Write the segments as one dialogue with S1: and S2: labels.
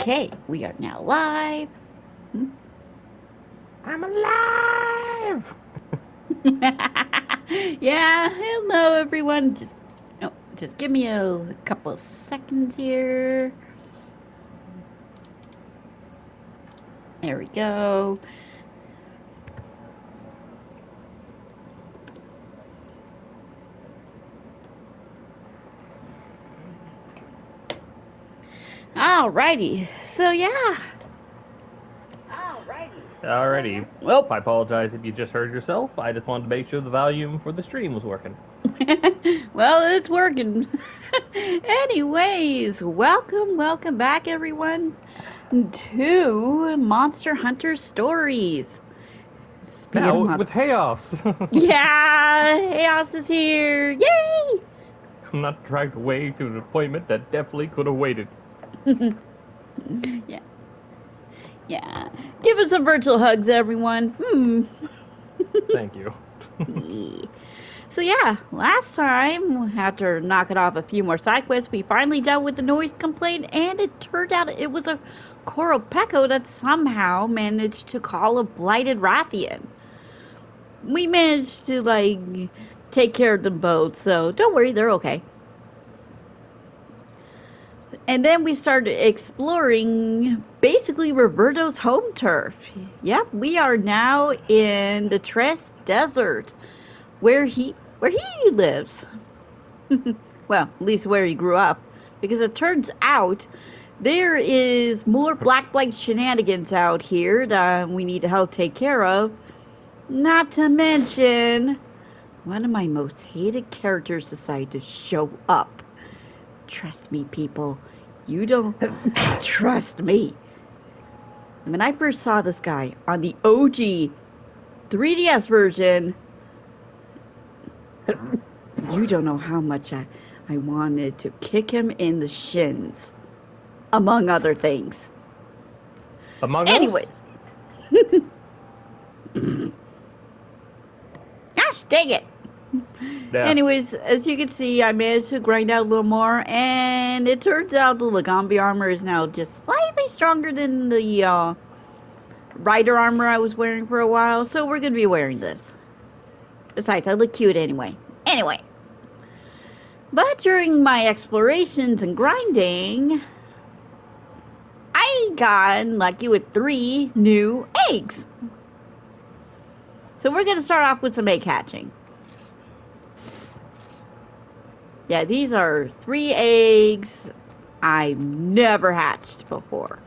S1: Okay, we are now live.
S2: I'm alive!
S1: Yeah, hello everyone. Just give me a couple of seconds here. There we go. Alrighty. So yeah.
S2: Alrighty.
S1: Well,
S2: I apologize if you just heard yourself. I just wanted to make sure the volume for the stream was working.
S1: well, it's working. Anyways, welcome back everyone to Monster Hunter Stories.
S2: Now, with Haos.
S1: Yeah, Haos is here. Yay!
S2: I'm not dragged away to an appointment that definitely could have waited.
S1: Yeah. Yeah. Give us some virtual hugs, everyone.
S2: Thank you.
S1: So yeah, last time, after knocking off a few more side quests, we finally dealt with the noise complaint, and it turned out it was a Koropeko that somehow managed to call a blighted Rathian. We managed to, take care of them both, so don't worry, they're okay. And then we started exploring basically Roberto's home turf. Yep, we are now in the Tres Desert, where he lives. Well, at least where he grew up, because it turns out there is more Black Blight shenanigans out here that we need to help take care of. Not to mention, one of my most hated characters decided to show up. Trust me, people. You don't trust me. When I first saw this guy on the OG 3DS version, you don't know how much I wanted to kick him in the shins, among other things.
S2: Among
S1: Anyways. Gosh dang it.
S2: Yeah.
S1: Anyways, as you can see, I managed to grind out a little more, and it turns out the Legambi armor is now just slightly stronger than the rider armor I was wearing for a while, so we're going to be wearing this. Besides, I look cute anyway. But during my explorations and grinding, I got lucky with 3 new eggs. So we're going to start off with some egg hatching. Yeah, these are 3 eggs I've never hatched before.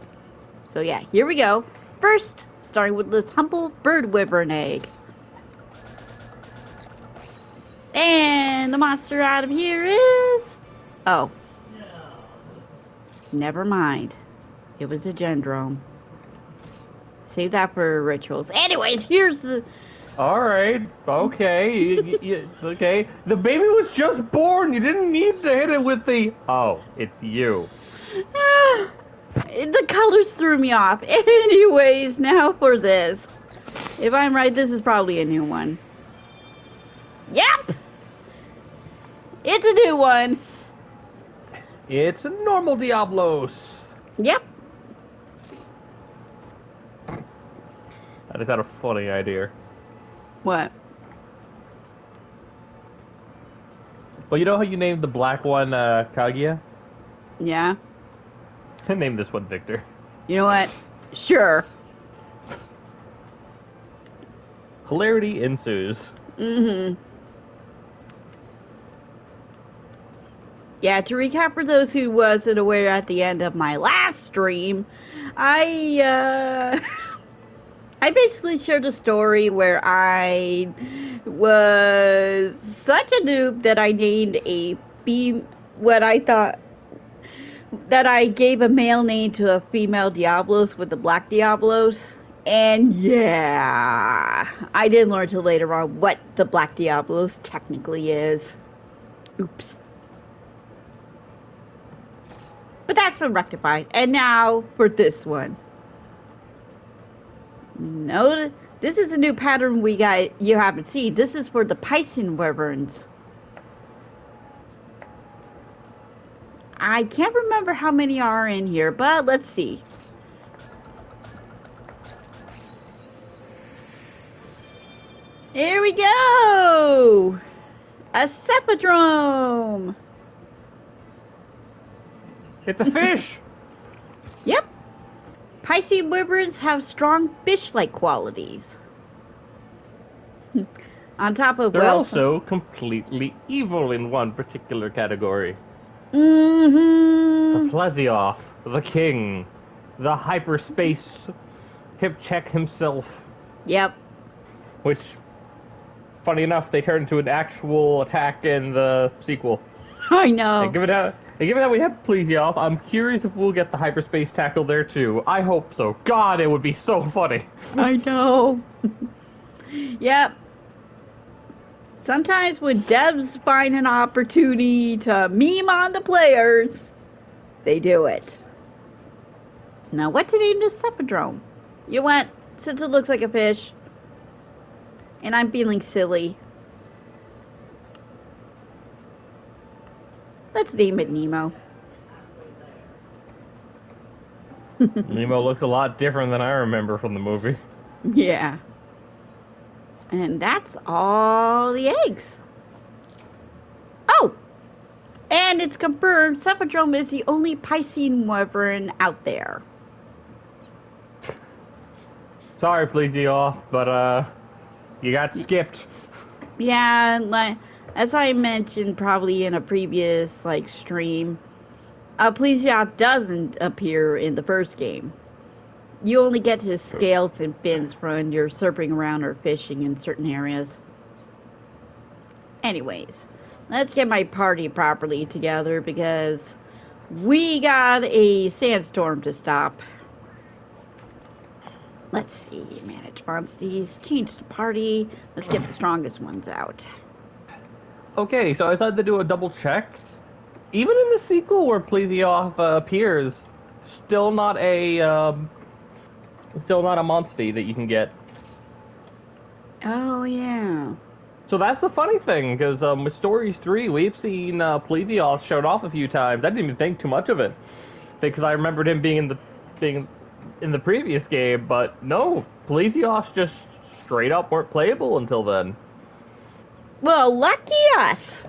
S1: So yeah, here we go. First, starting with this humble bird wyvern egg. And the monster out of here is... Oh. Never mind. It was a gendrome. Save that for rituals. Anyways, here's the...
S2: Alright, okay. Okay. The baby was just born. You didn't need to hit it with the... Oh, it's you.
S1: The colors threw me off. Anyways, now for this. If I'm right, this is probably a new one. Yep! It's a new one.
S2: It's a normal Diablos.
S1: Yep.
S2: I just had a funny idea.
S1: What?
S2: Well, you know how you named the black one Kaguya?
S1: Yeah.
S2: Name this one Victor.
S1: You know what? Sure.
S2: Hilarity ensues.
S1: Yeah, to recap for those who wasn't aware at the end of my last stream, I basically shared a story where I was such a noob that I named what I thought that I gave a male name to a female Diablos with the black Diablos. And yeah, I didn't learn till later on what the black Diablos technically is. Oops. But that's been rectified. And now for this one. No, this is a new pattern you haven't seen. This is for the Piston Wyverns. I can't remember how many are in here, but let's see. Here we go! A Cephodrome!
S2: It's a fish!
S1: Yep. Piscean wyverns have strong fish-like qualities. On top of,
S2: They're also completely evil in one particular category.
S1: Mm-hmm.
S2: The Plesioth, the king, the hyperspace hip-check himself.
S1: Yep.
S2: Which, funny enough, they turned into an actual attack in the sequel.
S1: I know.
S2: And given that we have Plesioth, I'm curious if we'll get the hyperspace tackle there too. I hope so. God, it would be so funny.
S1: I know. Yep. Sometimes when devs find an opportunity to meme on the players, they do it. Now, what to name this Cephodrome? You went, since it looks like a fish, and I'm feeling silly. Let's name it Nemo.
S2: Nemo looks a lot different than I remember from the movie.
S1: Yeah. And that's all the eggs. Oh! And it's confirmed Cephodrome is the only Piscean wyvern out there.
S2: Sorry, Plesioth, but you got skipped.
S1: Yeah, like as I mentioned probably in a previous stream, Plesioth doesn't appear in the first game. You only get his scales and fins when you're surfing around or fishing in certain areas. Anyways, let's get my party properly together because we got a sandstorm to stop. Let's see, manage monsters, change the party. Let's get the strongest ones out.
S2: Okay, so I thought to do a double check. Even in the sequel where Plesioth appears, still not a monster that you can get.
S1: Oh, yeah.
S2: So that's the funny thing, because with Stories 3, we've seen Plesioth showed off a few times. I didn't even think too much of it, because I remembered him being in the previous game, but no, Plesioth just straight up weren't playable until then.
S1: Well, lucky us.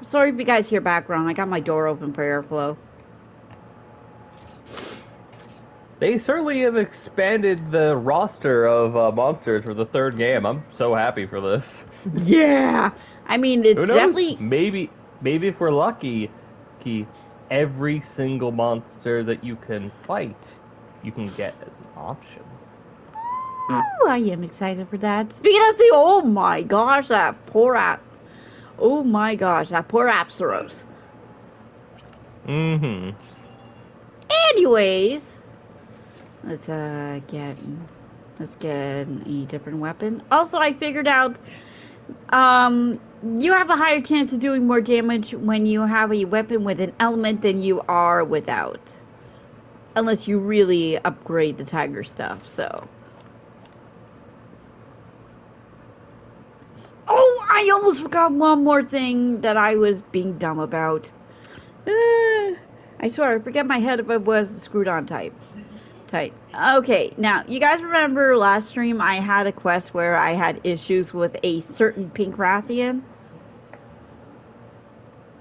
S1: Sorry if you guys hear background. I got my door open for airflow.
S2: They certainly have expanded the roster of monsters for the third game. I'm so happy for this.
S1: Yeah, I mean it's
S2: Who knows?
S1: definitely
S2: Maybe if we're lucky, every single monster that you can fight, you can get as an option.
S1: Oh, I am excited for that. Speaking of the, oh my gosh, that poor Apsaros.
S2: Mm-hmm.
S1: Anyways, let's get a different weapon. Also, I figured out you have a higher chance of doing more damage when you have a weapon with an element than you are without. Unless you really upgrade the tiger stuff, so. Oh, I almost forgot one more thing that I was being dumb about. I swear, I forget my head if it was the screwed on type. Okay, now, you guys remember last stream I had a quest where I had issues with a certain pink Rathian?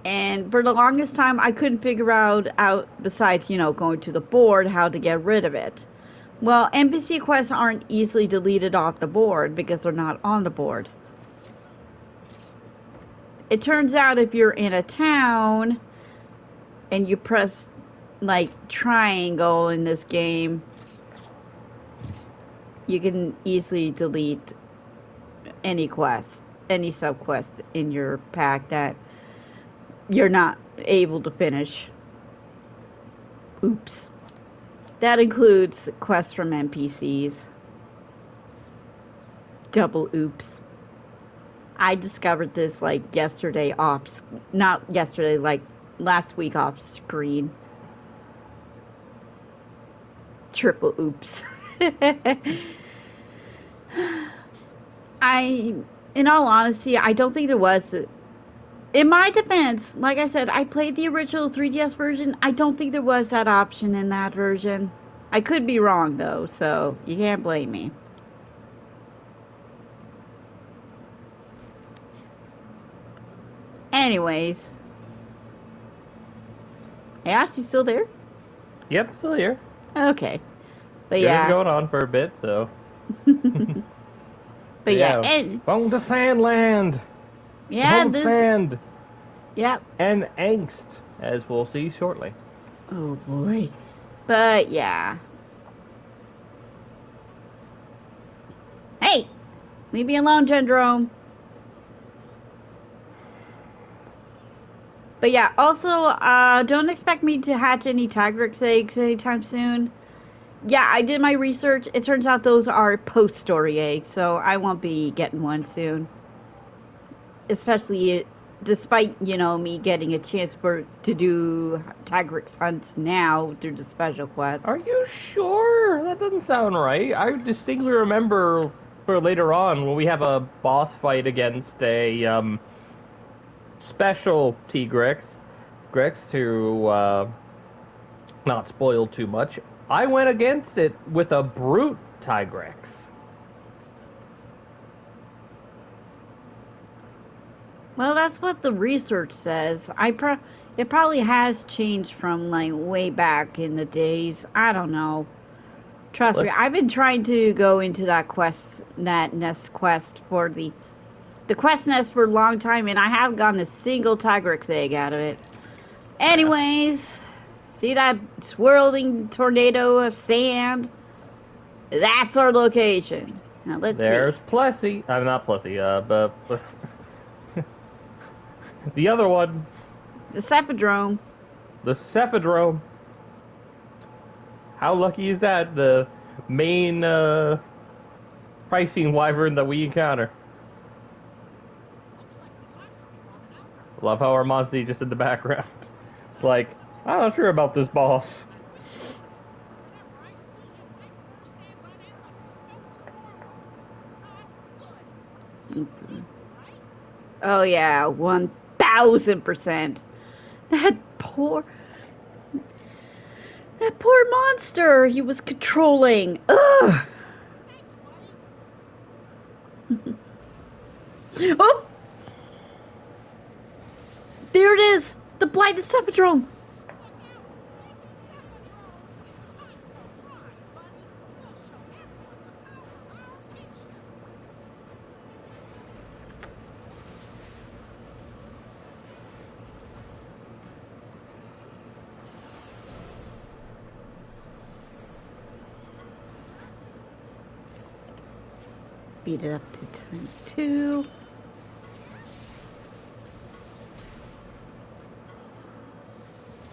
S1: And for the longest time, I couldn't figure out besides, going to the board, how to get rid of it. Well, NPC quests aren't easily deleted off the board because they're not on the board. It turns out if you're in a town and you press triangle in this game, you can easily delete any quest, any sub-quest in your pack that you're not able to finish. Oops. That includes quests from NPCs. Double oops. I discovered this yesterday not yesterday, last week off screen. Triple oops. In all honesty, I don't think there was In my defense, like I said, I played the original 3DS version. I don't think there was that option in that version. I could be wrong though, so you can't blame me. Anyways. Ash, you still there?
S2: Yep, still here.
S1: Okay. But
S2: It was
S1: yeah.
S2: going on for a bit, so.
S1: But yeah, and
S2: Going to Sandland!
S1: yeah,
S2: Home of
S1: this
S2: Sand!
S1: yep.
S2: And Angst, as we'll see shortly.
S1: Oh boy. But yeah. Hey! Leave me alone, Gendrome. But yeah, also, don't expect me to hatch any Tigrex eggs anytime soon. Yeah, I did my research. It turns out those are post-story eggs, so I won't be getting one soon. Especially, despite, you know, me getting a chance to do Tigrex hunts now through the special quest.
S2: Are you sure? That doesn't sound right. I distinctly remember for later on when we have a boss fight against a special Tigrex, to not spoil too much. I went against it with a brute Tigrex.
S1: Well, that's what the research says. It probably has changed from like way back in the days. I don't know. Trust me, I've been trying to go into that nest quest for the quest nest for a long time, and I haven't gotten a single Tigrex egg out of it. Anyways, see that swirling tornado of sand? That's our location. Now let's
S2: There's
S1: see.
S2: Plessy. I'm not Plessy, but the other one.
S1: The Cephadrome.
S2: The Cephadrome. How lucky is that? The main pricing wyvern that we encounter. Love how Armanzi just in the background. Like, I'm not sure about this boss.
S1: Oh yeah, 1000%. That poor monster he was controlling. Ugh. Oh! There it is! The blighted Cephadrome! Speed it up to ×2.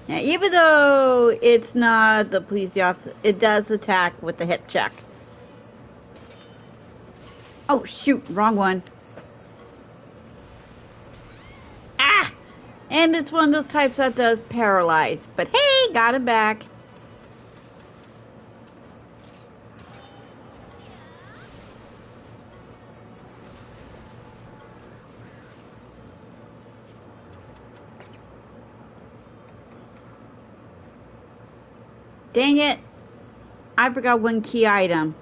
S1: Now, even though it's not the Plesioth, it does attack with the hip check. Oh, shoot, wrong one. Ah! And it's one of those types that does paralyze. But hey, got him back. Dang it. I forgot one key item.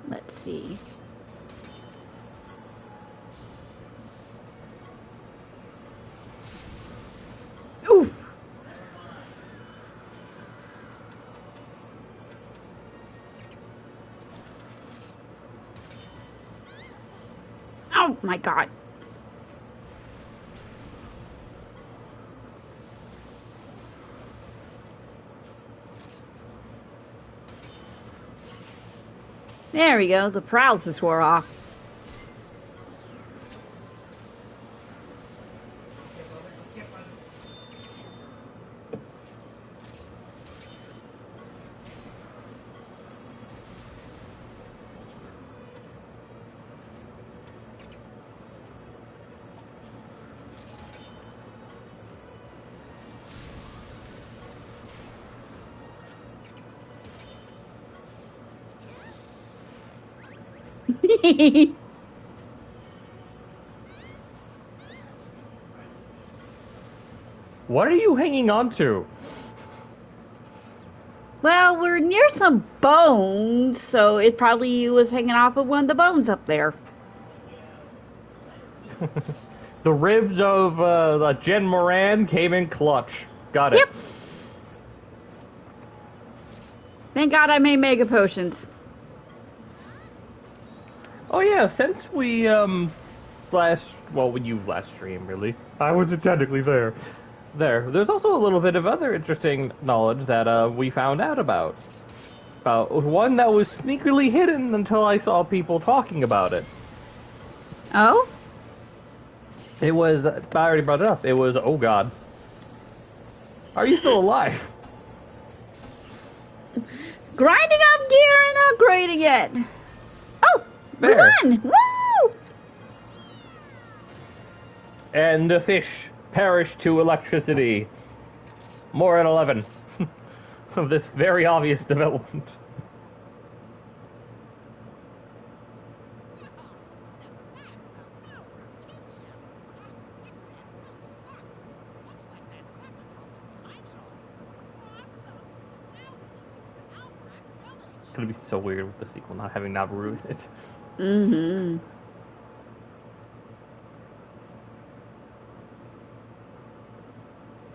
S1: Let's see. Ooh. Oh my god. There we go. The paralysis wore off.
S2: What are you hanging on to?
S1: Well, we're near some bones, so it probably was hanging off of one of the bones up there.
S2: The ribs of Jen Moran came in clutch. Got it.
S1: Yep. Thank God I made mega potions.
S2: Oh yeah, since we when you last streamed, really. I wasn't technically there. There's also a little bit of other interesting knowledge that we found out about. About one that was sneakily hidden until I saw people talking about it.
S1: Oh?
S2: It was, I already brought it up, it was, oh god. Are you still alive?
S1: Grinding up gear and upgrading it. Oh, we're
S2: There.
S1: done. Woo!
S2: And the fish perished to electricity. More at 11 of this very obvious development. It's gonna be so weird with the sequel not having Nabaru in it.
S1: Mm-hmm.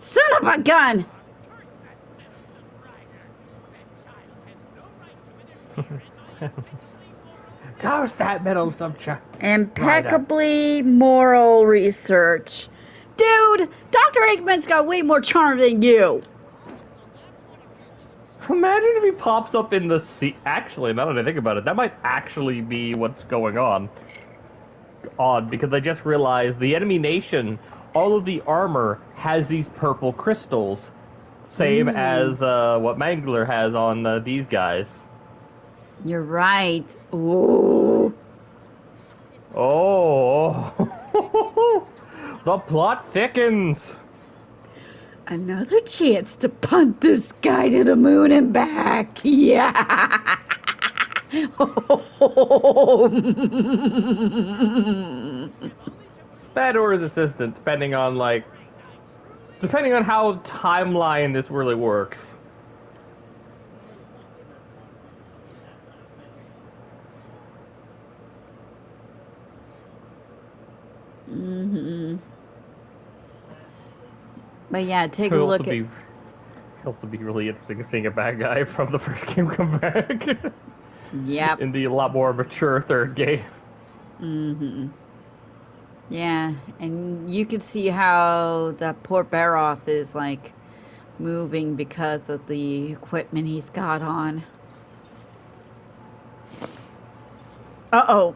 S1: Son of a gun!
S2: How's that metal subject?
S1: Impeccably moral research. Dude, Dr. Eggman's got way more charm than you.
S2: Imagine if he pops up in the sea. Actually, now that I think about it, that might actually be what's going on. Odd, because I just realized the enemy nation, all of the armor has these purple crystals. Same as what Mangler has on these guys.
S1: You're right. Ooh.
S2: Oh. The plot thickens.
S1: Another chance to punt this guy to the moon and back. Yeah.
S2: Bad or his assistant, depending on how timeline this really works.
S1: Mm-hmm. But yeah, take a look at.
S2: It'll also be really interesting seeing a bad guy from the first game come back.
S1: Yep.
S2: In the a lot more mature third game.
S1: Mm-hmm. Yeah, and you can see how that poor Barroth is like moving because of the equipment he's got on. Uh-oh.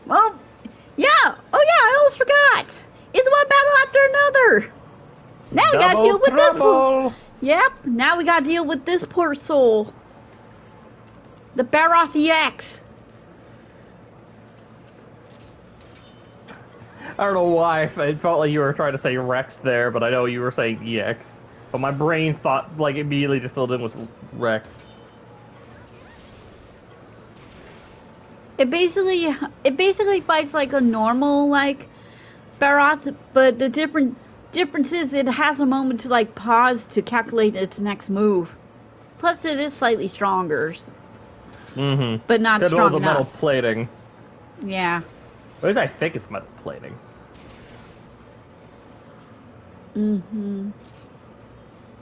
S1: Well, yeah. Oh, yeah, I almost forgot. It's one battle after another. Now we gotta deal with this poor. Yep, now we gotta deal with this poor soul. The Barroth EX.
S2: I don't know why it felt like you were trying to say Rex there, but I know you were saying EX. But my brain thought, like, immediately just filled in with Rex.
S1: It basically fights like a normal, like, Barroth, but the difference is it has a moment to, like, pause to calculate its next move. Plus, it is slightly stronger.
S2: Mm-hmm.
S1: But not strong
S2: enough. Metal
S1: enough.
S2: plating.
S1: Yeah.
S2: At least I think it's metal plating.
S1: Mm-hmm.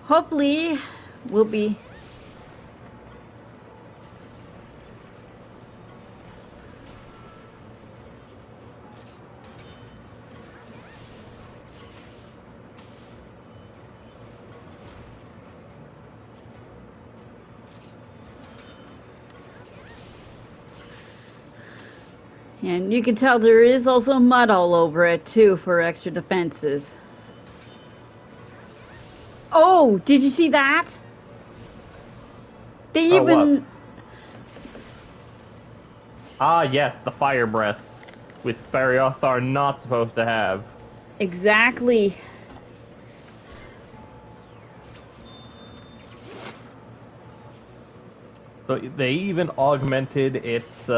S1: Hopefully, we'll be... And you can tell there is also mud all over it, too, for extra defenses. Oh, did you see that? They
S2: Oh,
S1: even...
S2: what? Ah, yes, the fire breath, which Barroth are not supposed to have.
S1: Exactly.
S2: So they even augmented its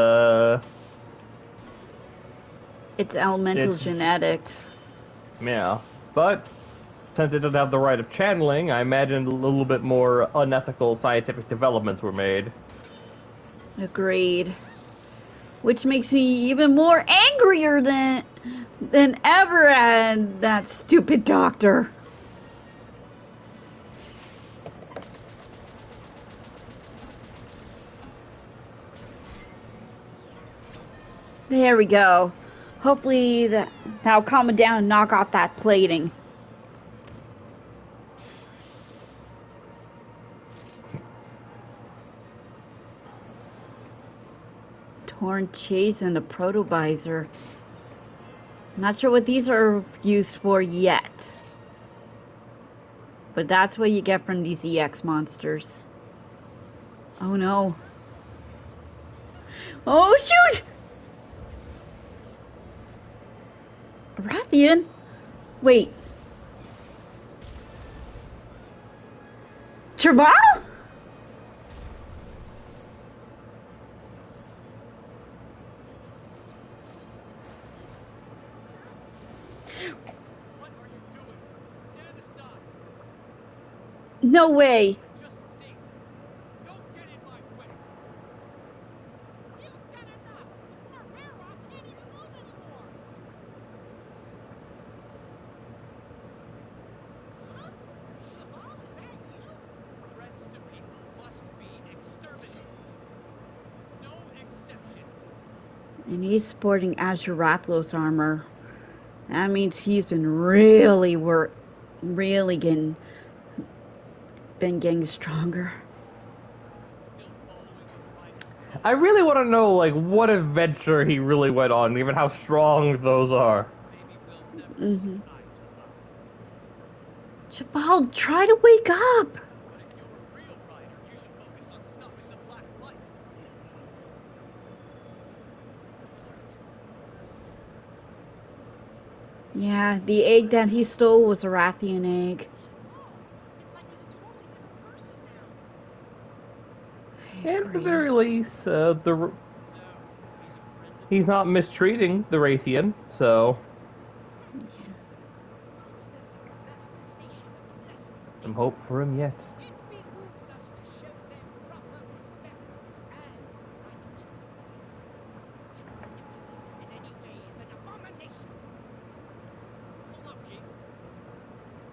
S1: It's elemental
S2: its
S1: genetics.
S2: yeah. But since it doesn't have the right of channeling, I imagine a little bit more unethical scientific developments were made.
S1: Agreed. Which makes me even more angrier than ever at that stupid doctor. There we go. Hopefully that'll calm it down and knock off that plating. Torn chase and a protovisor. Not sure what these are used for yet. But that's what you get from these EX monsters. Oh no. Oh shoot! Rathian? Wait. Cheval?
S3: What are you doing? Stand aside.
S1: No way.
S3: Just saved. Don't get in my way. You've done enough. Poor Barroth can't even move anymore. Huh? Cheval, is that you? Threats to people must be exterminated. No exceptions.
S1: And he's sporting Azure Rathlos armor. That means he's been really getting stronger.
S3: Still following the writer's
S2: I really want to know, like, what adventure he really went on, given how strong those are.
S3: Maybe we'll never see eye to eye.
S1: Cheval, try to wake up.
S3: But if you're a real writer, you should focus on stopping the black light.
S1: Yeah, the egg that he stole was a Rathian egg.
S3: It's like he's a totally different person now.
S1: I
S2: And at the
S1: agree.
S2: very least,
S3: So, he's a friend of
S2: he's not mistreating the Rathian, so
S3: monsters are a manifestation of the blessings of
S2: some
S3: nature.
S2: hope for him yet.
S3: It behooves us to show them proper respect and gratitude. To manipulate them in any way is an abomination. Hold up, Chief.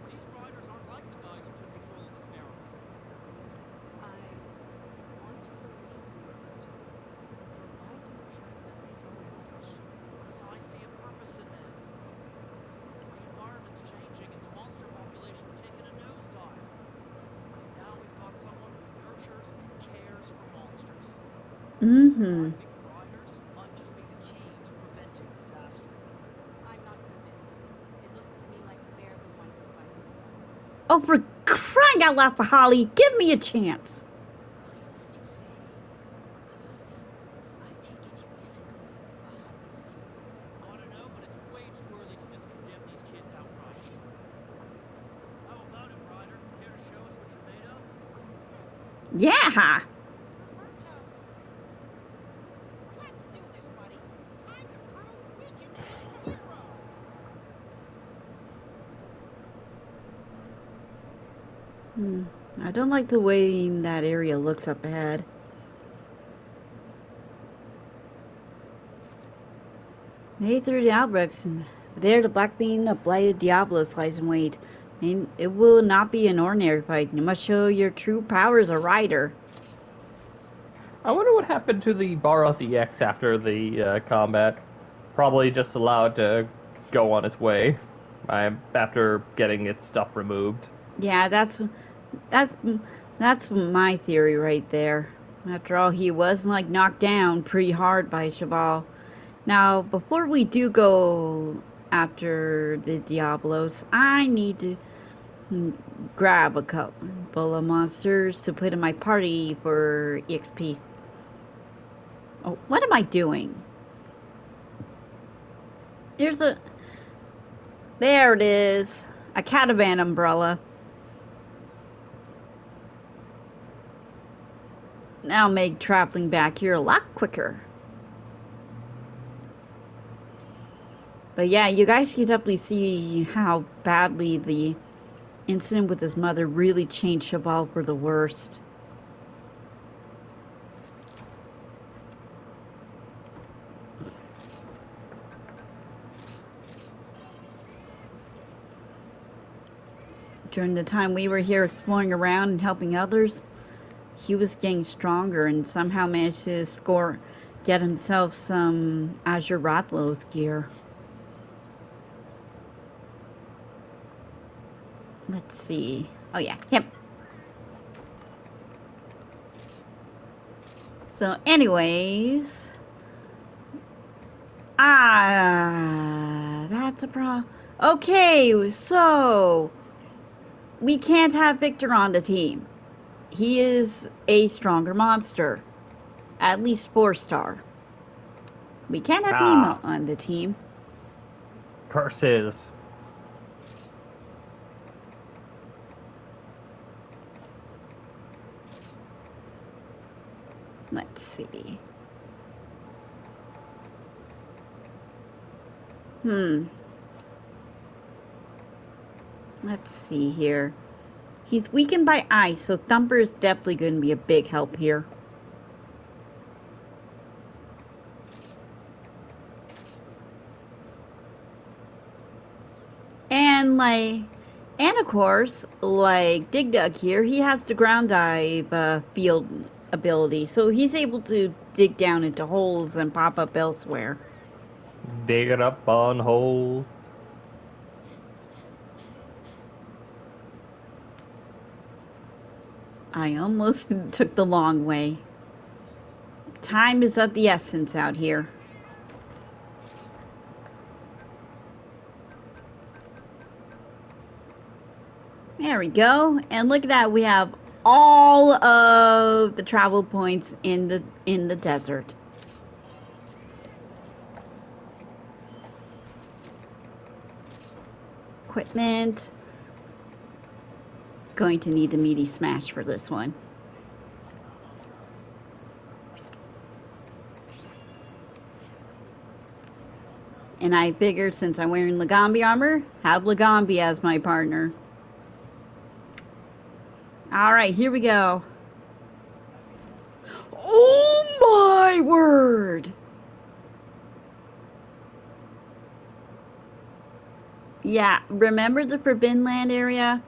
S3: These riders aren't like the guys who took control of this barrel.
S4: I want to believe you, Roberto. But why do you trust them so much?
S3: Because I see a purpose in them. The environment's changing and the monster population's taking a nosedive. And now we've got someone who nurtures and cares for monsters.
S1: Mm-hmm.
S3: I think riders might just be the key to preventing disaster.
S4: I'm not convinced. It looks to me like they're the ones inviting disaster.
S1: Oh, for crying out loud, Holly, give me a chance.
S4: Right as you say. Roberto, I take it you disagree with Fahali's view.
S3: I don't know, but it's way too early to just condemn these kids outright. How about it, Ryder? Care to show us what you're made of?
S1: Yeah.
S3: Roberto! Let's do this, buddy. Time to prove we can be heroes!
S1: I don't like the way that area looks up ahead. Made through the outbreaks, and there the black being of blighted Diablos lies in wait. And it will not be an ordinary fight. You must show your true power as a rider.
S2: I wonder what happened to the Barroth EX after the combat. Probably just allowed to go on its way after getting its stuff removed.
S1: Yeah, that's my theory right there. After all, he was like knocked down pretty hard by Cheval. Now, before we do go after the Diablos, I need to grab a couple of monsters to put in my party for EXP. Oh, what am I doing? There it is, a catavan umbrella. Now make traveling back here a lot quicker. But yeah, you guys can definitely see how badly the incident with his mother really changed Cheval for the worst. During the time we were here exploring around and helping others, he was getting stronger and somehow managed to get himself some Azure Rothlos gear. Let's see. Oh yeah, him. So anyways, that's a problem. Okay, so we can't have Victor on the team. He is a stronger monster. At least 4-star. We can't have Nemo on the team.
S2: Curses.
S1: Let's see. Let's see here. He's weakened by ice, so Thumper is definitely going to be a big help here. And of course, like Dig Dug here, he has the ground dive field ability, so he's able to dig down into holes and pop up elsewhere.
S2: Dig it up on holes.
S1: I almost took the long way. Time is of the essence out here. There we go. And look at that, we have all of the travel points in the desert. Equipment. Going to need the meaty smash for this one. And I figured since I'm wearing Lagambi armor, have Lagambi as my partner. Alright, here we go. Oh my word! Yeah, remember the Forbidden Land area?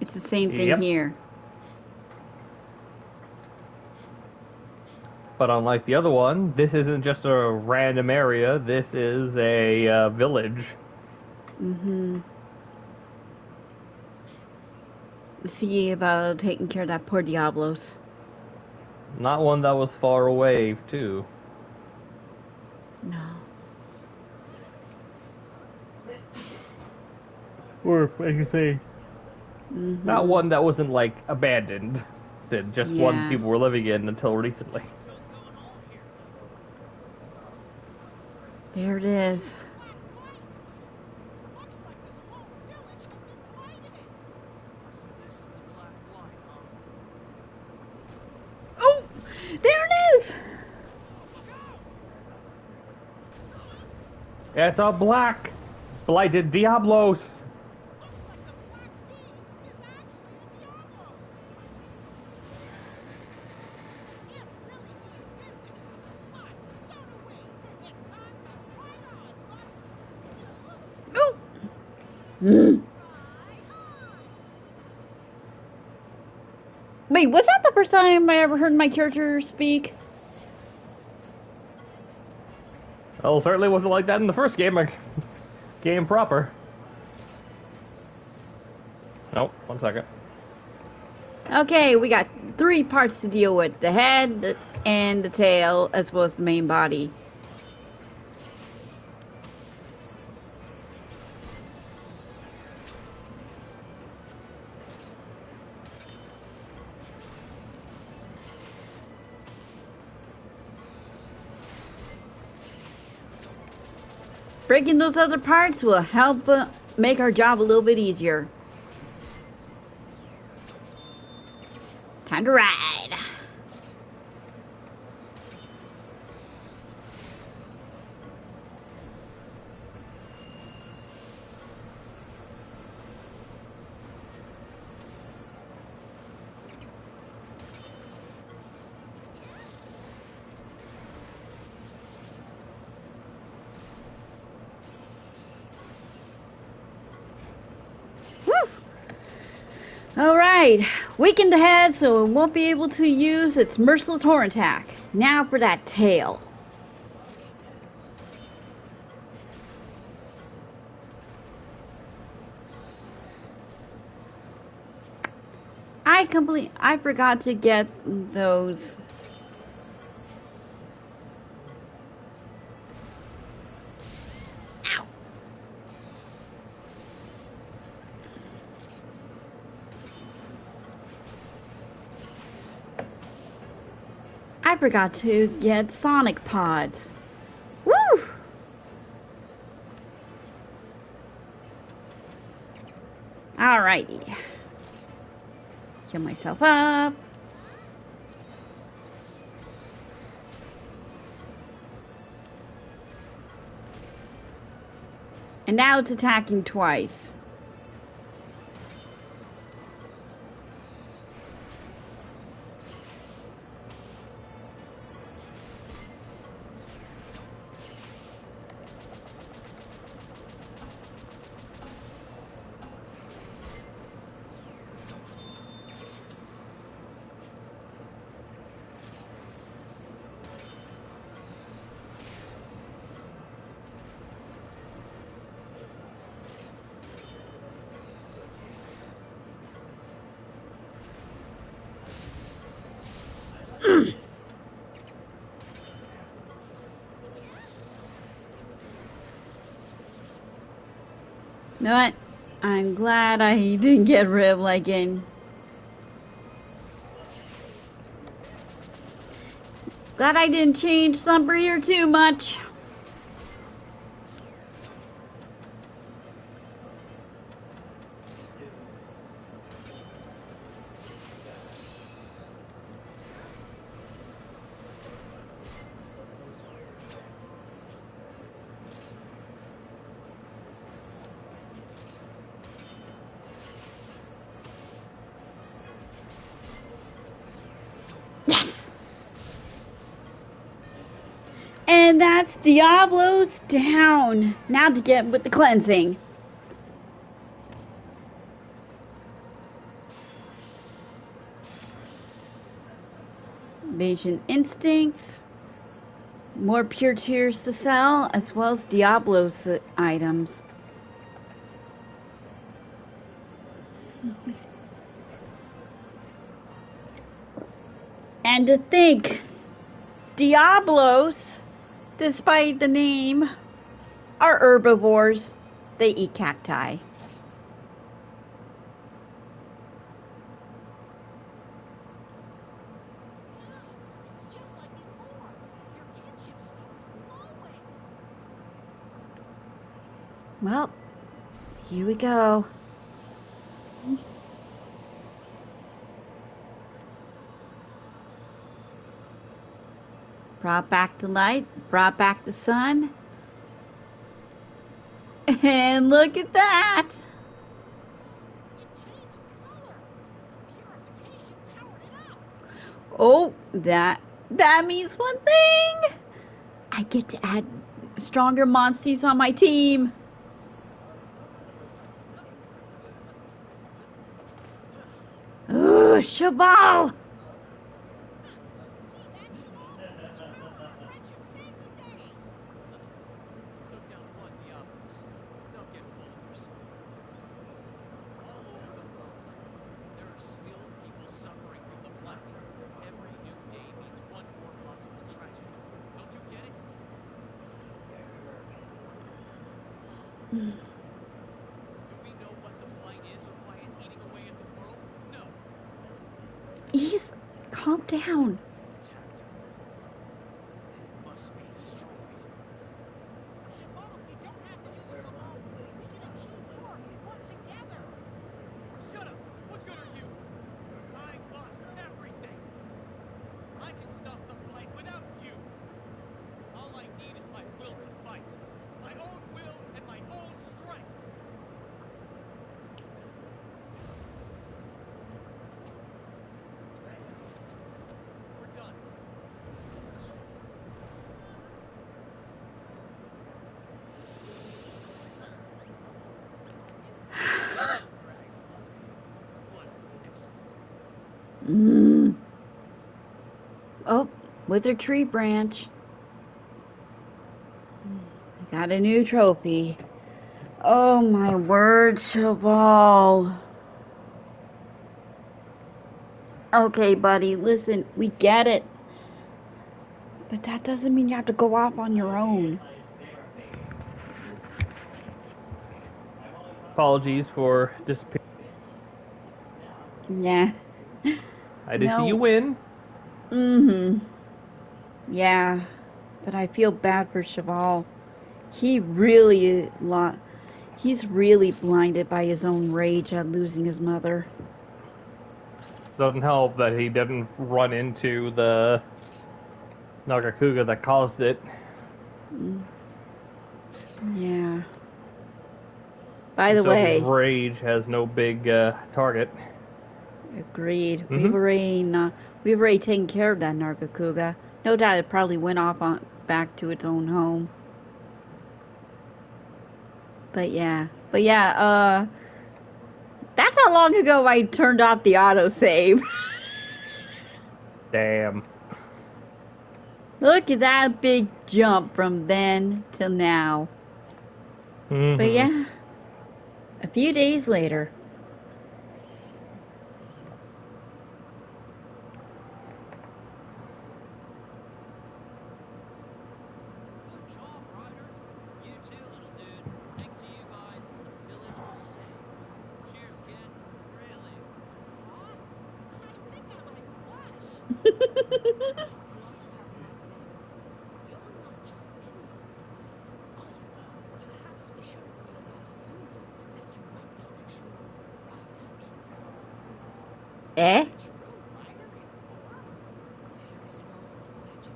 S1: It's the same thing here.
S2: But unlike the other one, this isn't just a random area. This is a village.
S1: See about taking care of that poor Diablos.
S2: Not one that was far away, too.
S1: No.
S2: Or, I can say, not one that wasn't, like, abandoned. Just one people were living in until recently.
S1: There it is.
S3: Looks like this whole village has been blighted. So this is the Black Blight, huh?
S1: Oh! There it is!
S2: It's a black blighted Diablos.
S3: Looks like the Black Fiend is actually a Diablos. It really means business, but so do we. It's time to ride on,
S1: Oh! Wait, was that the first time I ever heard my character speak?
S2: Well, certainly wasn't like that in the first game, game proper. Nope, 1 second.
S1: Okay, we got 3 parts to deal with. The head and the tail, as well as the main body. Breaking those other parts will help make our job a little bit easier. Time to ride. Alright, weakened the head so it won't be able to use its merciless horn attack. Now for that tail. I forgot to get those. Ow. I forgot to get Sonic Pods. Woo! Alrighty. Heal myself up. And now it's attacking twice. You know what? I'm glad I didn't get rid of Lycan. Glad I didn't change Thumper here too much. And that's Diablo's down. Now to get with the cleansing. Invasion Instincts. More pure tears to sell, as well as Diablo's items. And to think, Diablos, despite the name, are herbivores. They eat cacti.
S4: It's just like before. Your kinship stone's glowing.
S1: Well, here we go. Brought back the light, brought back the sun. And look at that!
S4: It changed color. The purification powered it up.
S1: Oh, that means one thing! I get to add stronger monsters on my team. Ugh, Cheval!
S4: See that, Cheval? The power of friendship saved the day.
S3: Took down one Diablos. Don't get full of yourself. All over the world, Do we know what the blight is or why it's eating away at the world? No.
S1: He's... Calm down.
S3: Attacked. Then it must be destroyed. Cheval, you don't have to do this alone. We can achieve more if we work together. Shut up! What good are you? I lost everything. I can stop the blight without you. All I need is my will to fight. My own will and my own strength. We're done. What a nuisance.
S1: Oh, withered tree branch. Got a new trophy. Oh my word, Cheval. Okay, buddy, listen, we get it. But that doesn't mean you have to go off on your own.
S2: Apologies for disappearing.
S1: Yeah.
S2: I did
S1: No.
S2: see you win.
S1: Yeah, but I feel bad for Cheval. He's really blinded by his own rage at losing his mother.
S2: Doesn't help that he didn't run into the Nagakuga that caused it.
S1: Yeah. By the
S2: So
S1: way,
S2: his rage has no big target.
S1: agreed. We've already taken care of that Nagakuga. No doubt it probably went off back to its own home. But yeah, that's how long ago I turned off the autosave.
S2: Damn.
S1: Look at that big jump from then till now. But yeah, a few days later.
S3: Good job, Ryder. You too, little dude. Thanks to you guys, the village was saved. Cheers, kid. Really. Huh? I think I might blush.
S4: You also have enough things. You're not just any old rider, are you? Perhaps we should have realized sooner that you might be the true rider in form.
S1: Eh?
S3: True rider in form?
S4: There is an old legend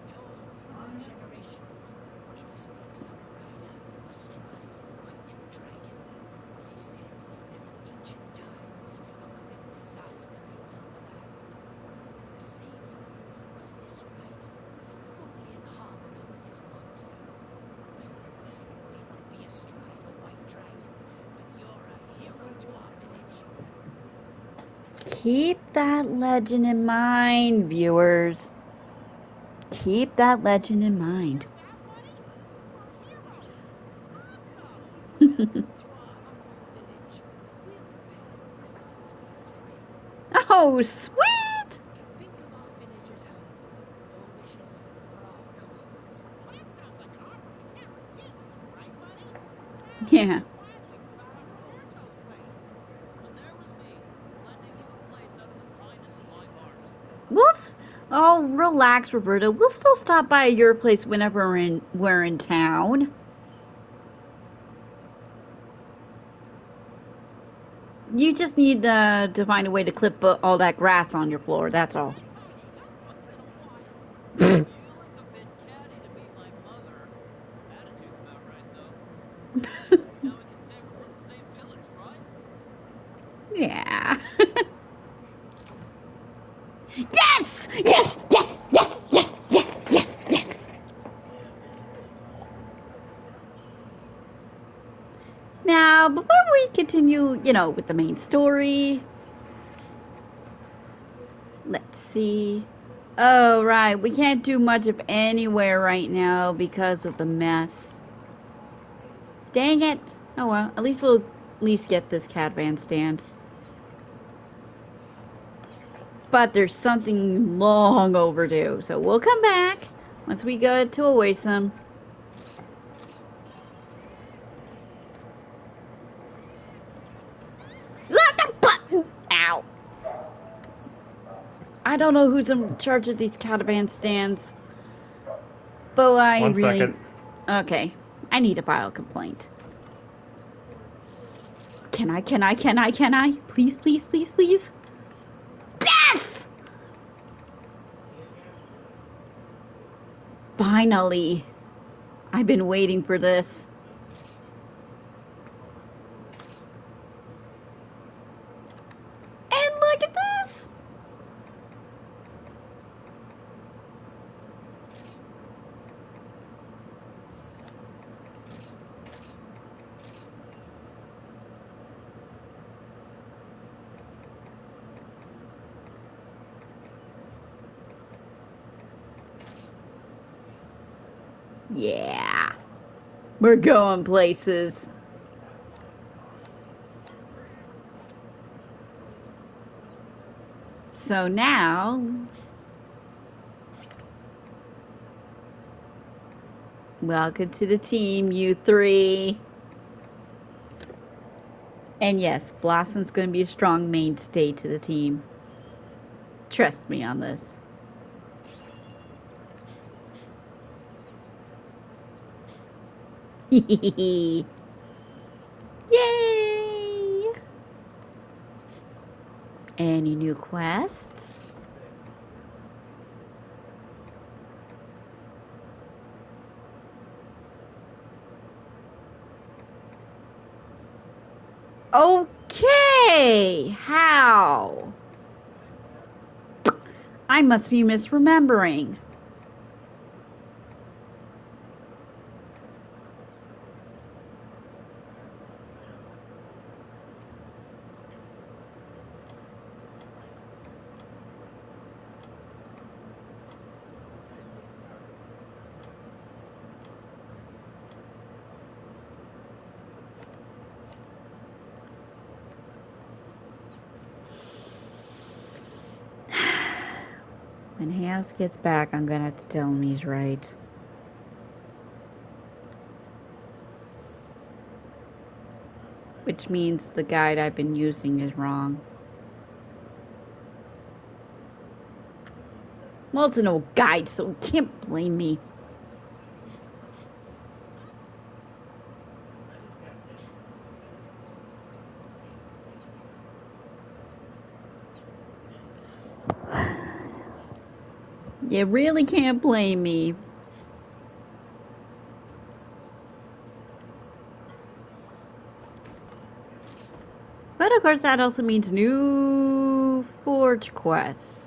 S4: told through the generations. It speaks of a rider astride a white dragon. It is said that in ancient times a great disaster befell the land, and the savior was this rider, fully in harmony with his monster. Well, you may not be astride a white dragon, but you're a hero to our village.
S1: Keep that legend in mind, viewers. Keep that legend in mind.
S3: That, buddy? We're heroes. Awesome.
S4: To our humble village, we have prepared a residence for your stay.
S1: Oh, sweet!
S4: Think of our village as home. Your wishes are our commands.
S3: Well, that sounds like an offer we can't refuse, right, buddy?
S1: Yeah.
S3: Quietly move out of Roberto's place. And there was me, lending you a place out of the kindness of my heart.
S1: Oh, relax, Roberto. We'll still stop by your place whenever we're in town. You just need to find a way to clip all that grass on your floor, that's all.
S3: Once in a while. You look a bit catty to be my mother. Attitude's about right, though. Hey, now we can say we're from the same village, right?
S1: Yeah. Yes! Yes! Yes! Yes! Yes! Yes! Yes! Yes! Now, before we continue, with the main story, let's see. Oh, right. We can't do much of anywhere right now because of the mess. Dang it. Oh well, at least we'll get this caravan stand. But there's something long overdue, so we'll come back once we go to Oasis. I don't know who's in charge of these caravan stands, but I
S2: One
S1: really...
S2: second.
S1: Okay, I need a file complaint. Can I? Please, please, please, please. Yes! Finally. I've been waiting for this. And look at this! Yeah. We're going places. So now, welcome to the team, you three. And yes, Blossom's going to be a strong mainstay to the team. Trust me on this. Yay! Any new quests? Okay! How? I must be misremembering. When Haos gets back, I'm gonna have to tell him he's right. Which means the guide I've been using is wrong. Well, it's an old guide, so you can't blame me. You really can't blame me. But of course that also means new forge quests.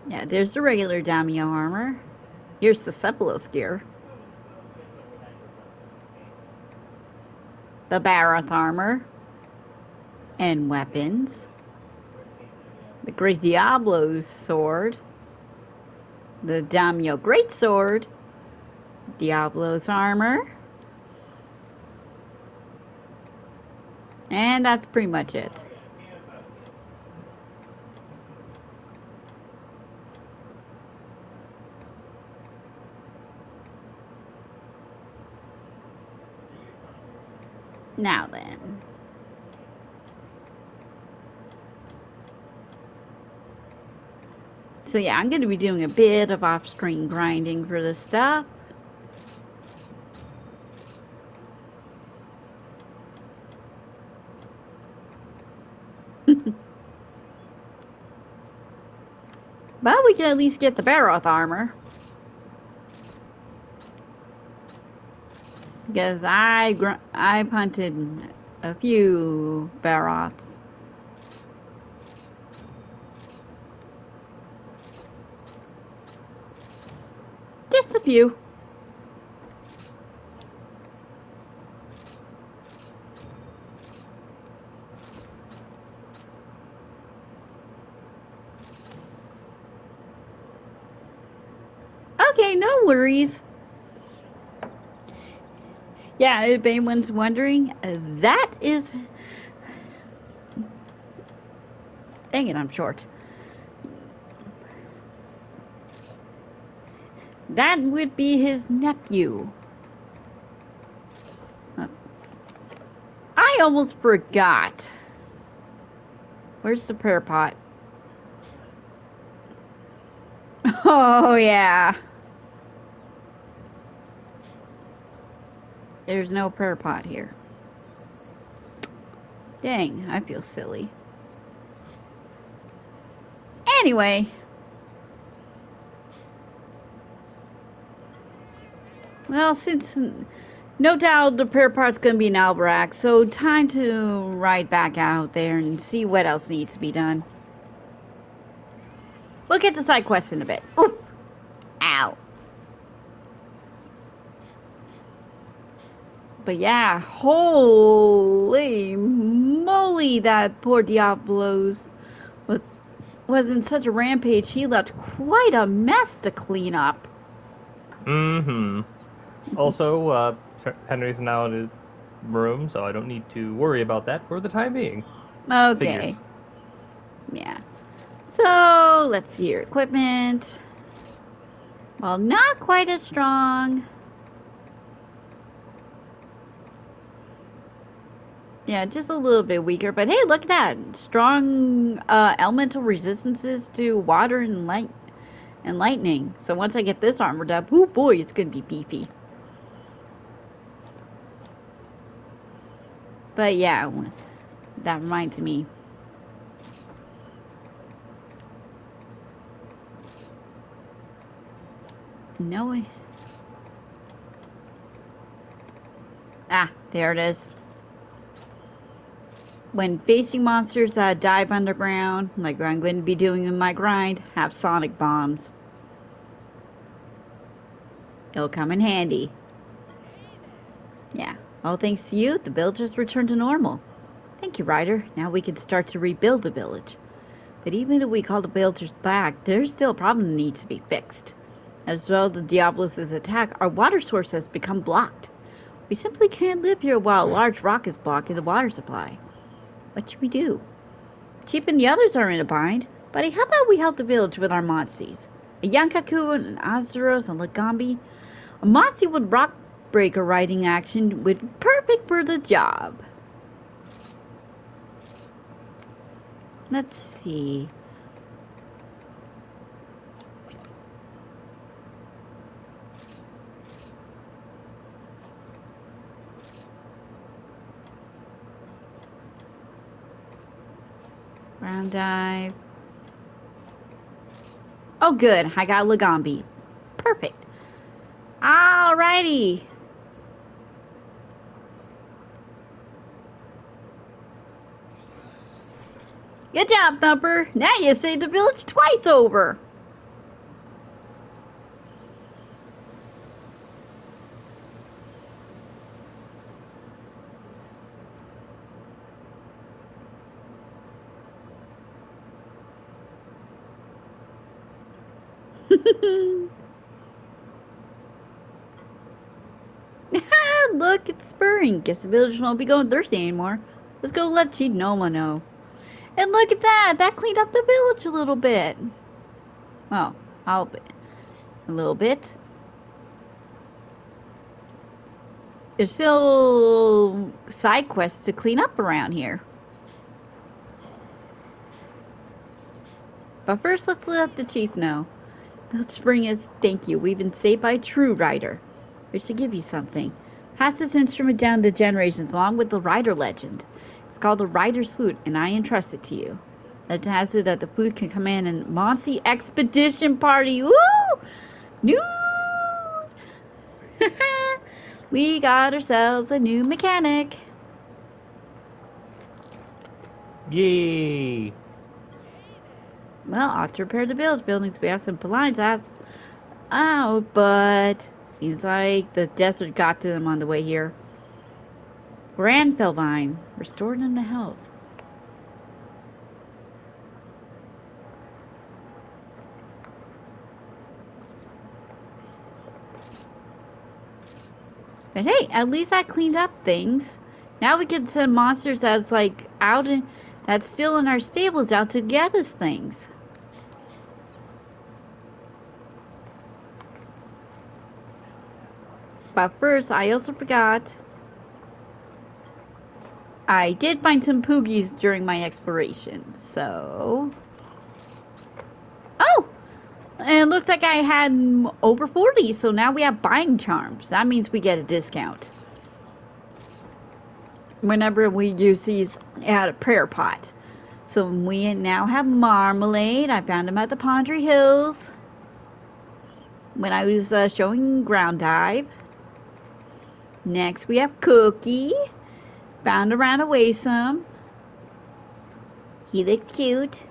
S1: Yeah, there's the regular Daimyo armor. Here's the Cephalos gear. The Barroth armor. And weapons. The Great Diablo's sword. The Daimyo Greatsword. Diablo's armor. And that's pretty much it. Now then. So yeah, I'm going to be doing a bit of off-screen grinding for this stuff. But we can at least get the Barroth armor. Because I've hunted a few Barroths. Just a few. Okay, no worries. Yeah, if anyone's wondering, that is... Dang it, I'm short. That would be his nephew. I almost forgot. Where's the prayer pot? Oh, yeah. There's no prayer pot here. Dang, I feel silly. Anyway. Well, since no doubt the prayer pot's gonna be an Alberac, so time to ride back out there and see what else needs to be done. We'll get to side quests in a bit. Ooh. Ow. But yeah, holy moly, that poor Diablos was in such a rampage. He left quite a mess to clean up.
S2: Mm-hmm. Also, Henry's now in his room, so I don't need to worry about that for the time being.
S1: Okay.
S2: Figures.
S1: Yeah. So, let's see your equipment. Well, not quite as strong. Yeah, just a little bit weaker. But hey, look at that. Strong elemental resistances to water and light and lightning. So once I get this armored up, oh boy, it's going to be beefy. But yeah, that reminds me. No. Ah, there it is. When facing monsters that dive underground, like I'm going to be doing in my grind, have sonic bombs. It'll come in handy. Yeah. All thanks to you, the village has returned to normal. Thank you, Ryder. Now we can start to rebuild the village. But even if we call the villagers back, there's still a problem that needs to be fixed. As well as the Diablos' attack, our water source has become blocked. We simply can't live here while a large rock is blocking the water supply. What should we do? Chief and the others are in a bind, but how about we help the village with our monsters? A Yankaku, an Azeros, and Lagambi. A monster with rock breaker riding action would be perfect for the job. Let's see. Round dive. Oh, good. I got Lagambi. Perfect. Alrighty. Good job, Thumper. Now you saved the village twice over. Look, it's spring. Guess the village won't be going thirsty anymore. Let's go let Chief Noma know. And look at that. That cleaned up the village a little bit. Well, a little bit. There's still side quests to clean up around here. But first, let's let the chief know. Village Spring is thank you. We've been saved by a true rider. We should give you something. Pass this instrument down the generations along with the rider legend. It's called the Rider's Flute, and I entrust it to you. Legend has it that the flute can come in and Monty Expedition Party. Woo! New! We got ourselves a new mechanic.
S2: Yay!
S1: Well, ought to repair the village buildings. We have some blinds out, but seems like the desert got to them on the way here. Grand Felvine, restored them to health. But hey, at least I cleaned up things. Now we can send monsters that's like out in, that's still in our stables out to get us things. But first, I also forgot. I did find some Poogies during my exploration, so... Oh! And it looks like I had over 40, so now we have buying charms. That means we get a discount whenever we use these at a prayer pot. So we now have Marmalade. I found him at the Pondry Hills when I was showing Ground Dive. Next we have Cookie. Found around away some. He looks cute.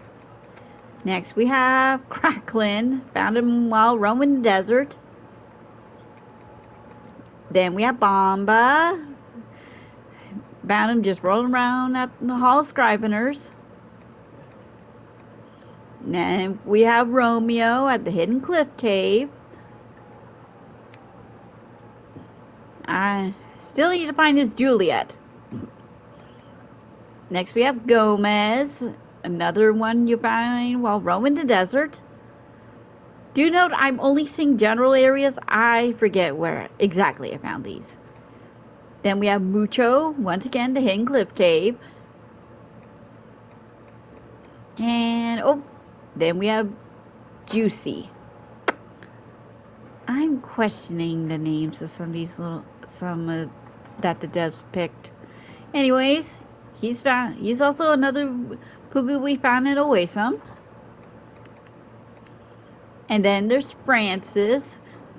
S1: Next we have Cracklin. Found him while roaming the desert. Then we have Bomba. Found him just rolling around at the Hall of Scriveners. Then we have Romeo at the Hidden Cliff Cave. I still need to find his Juliet. Next we have Gomez, another one you find while roaming the desert. Do note I'm only seeing general areas. I forget where exactly I found these. Then we have Mucho, once again the Hidden Cliff Cave. And oh, then we have Juicy. I'm questioning the names of some of these that the devs picked. Anyways, he's also another Poogie we found in Oasis. And then there's Francis.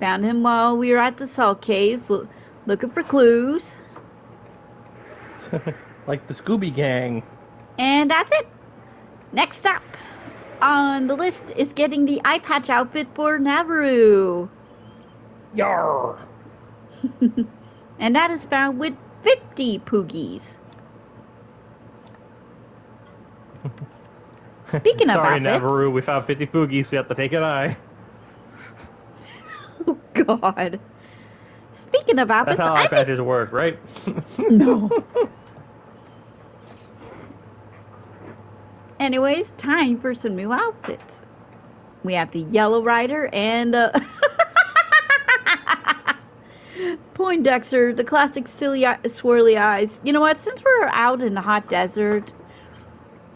S1: Found him while we were at the salt caves looking for clues.
S2: Like the Scooby Gang.
S1: And that's it. Next up on the list is getting the eye patch outfit for Navarro.
S2: Yarr!
S1: And that is found with 50 Poogies. Speaking of
S2: Sorry,
S1: outfits...
S2: Navarro, we found 50 Poogies, we have to take an eye.
S1: Oh, God. Speaking of outfits...
S2: That's how eye patches work, right?
S1: No. Anyways, time for some new outfits. We have the Yellow Rider and... Poindexter, the classic silly swirly eyes. You know what? Since we're out in the hot desert,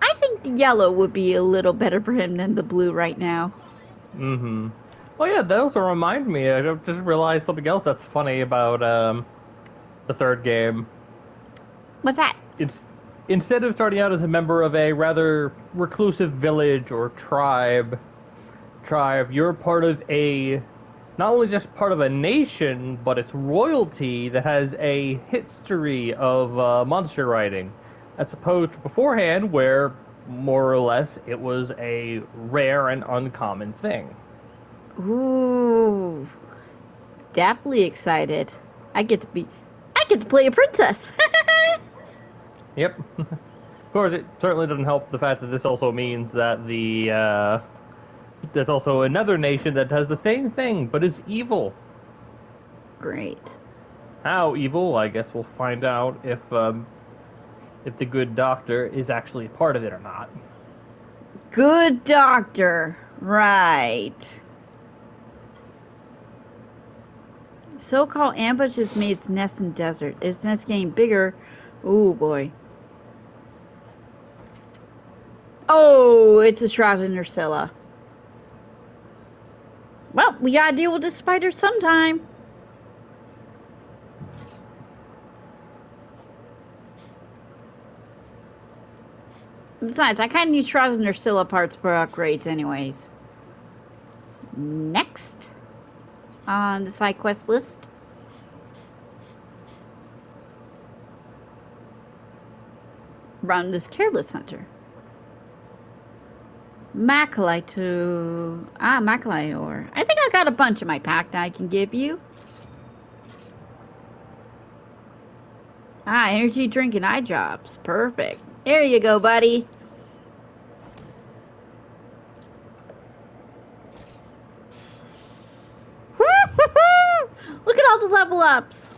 S1: I think the yellow would be a little better for him than the blue right now.
S2: Mm-hmm. Oh yeah, that also reminded me. I just realized something else that's funny about the third game.
S1: What's that?
S2: Instead of starting out as a member of a rather reclusive village or tribe, you're part of not only just part of a nation, but it's royalty that has a history of monster riding, as opposed to beforehand, where more or less it was a rare and uncommon thing.
S1: Ooh, definitely excited. I get to play a princess.
S2: Yep. Of course, it certainly doesn't help the fact that this also means that there's also another nation that does the same thing, but is evil.
S1: Great.
S2: How evil? I guess we'll find out if the good doctor is actually part of it or not.
S1: Good doctor. Right. So-called ambush has made its nest in desert. Its nest getting bigger. Oh boy. Oh, it's a shrouded Ursula. Well, we gotta deal with this spider sometime. Besides, I kinda need shrouded Ursula parts for upgrades anyways. Next on the side quest list. Run this Careless Hunter. Macalite ore. I think I got a bunch in my pack that I can give you. Energy drink and eye drops. Perfect. There you go, buddy. Look at all the level ups.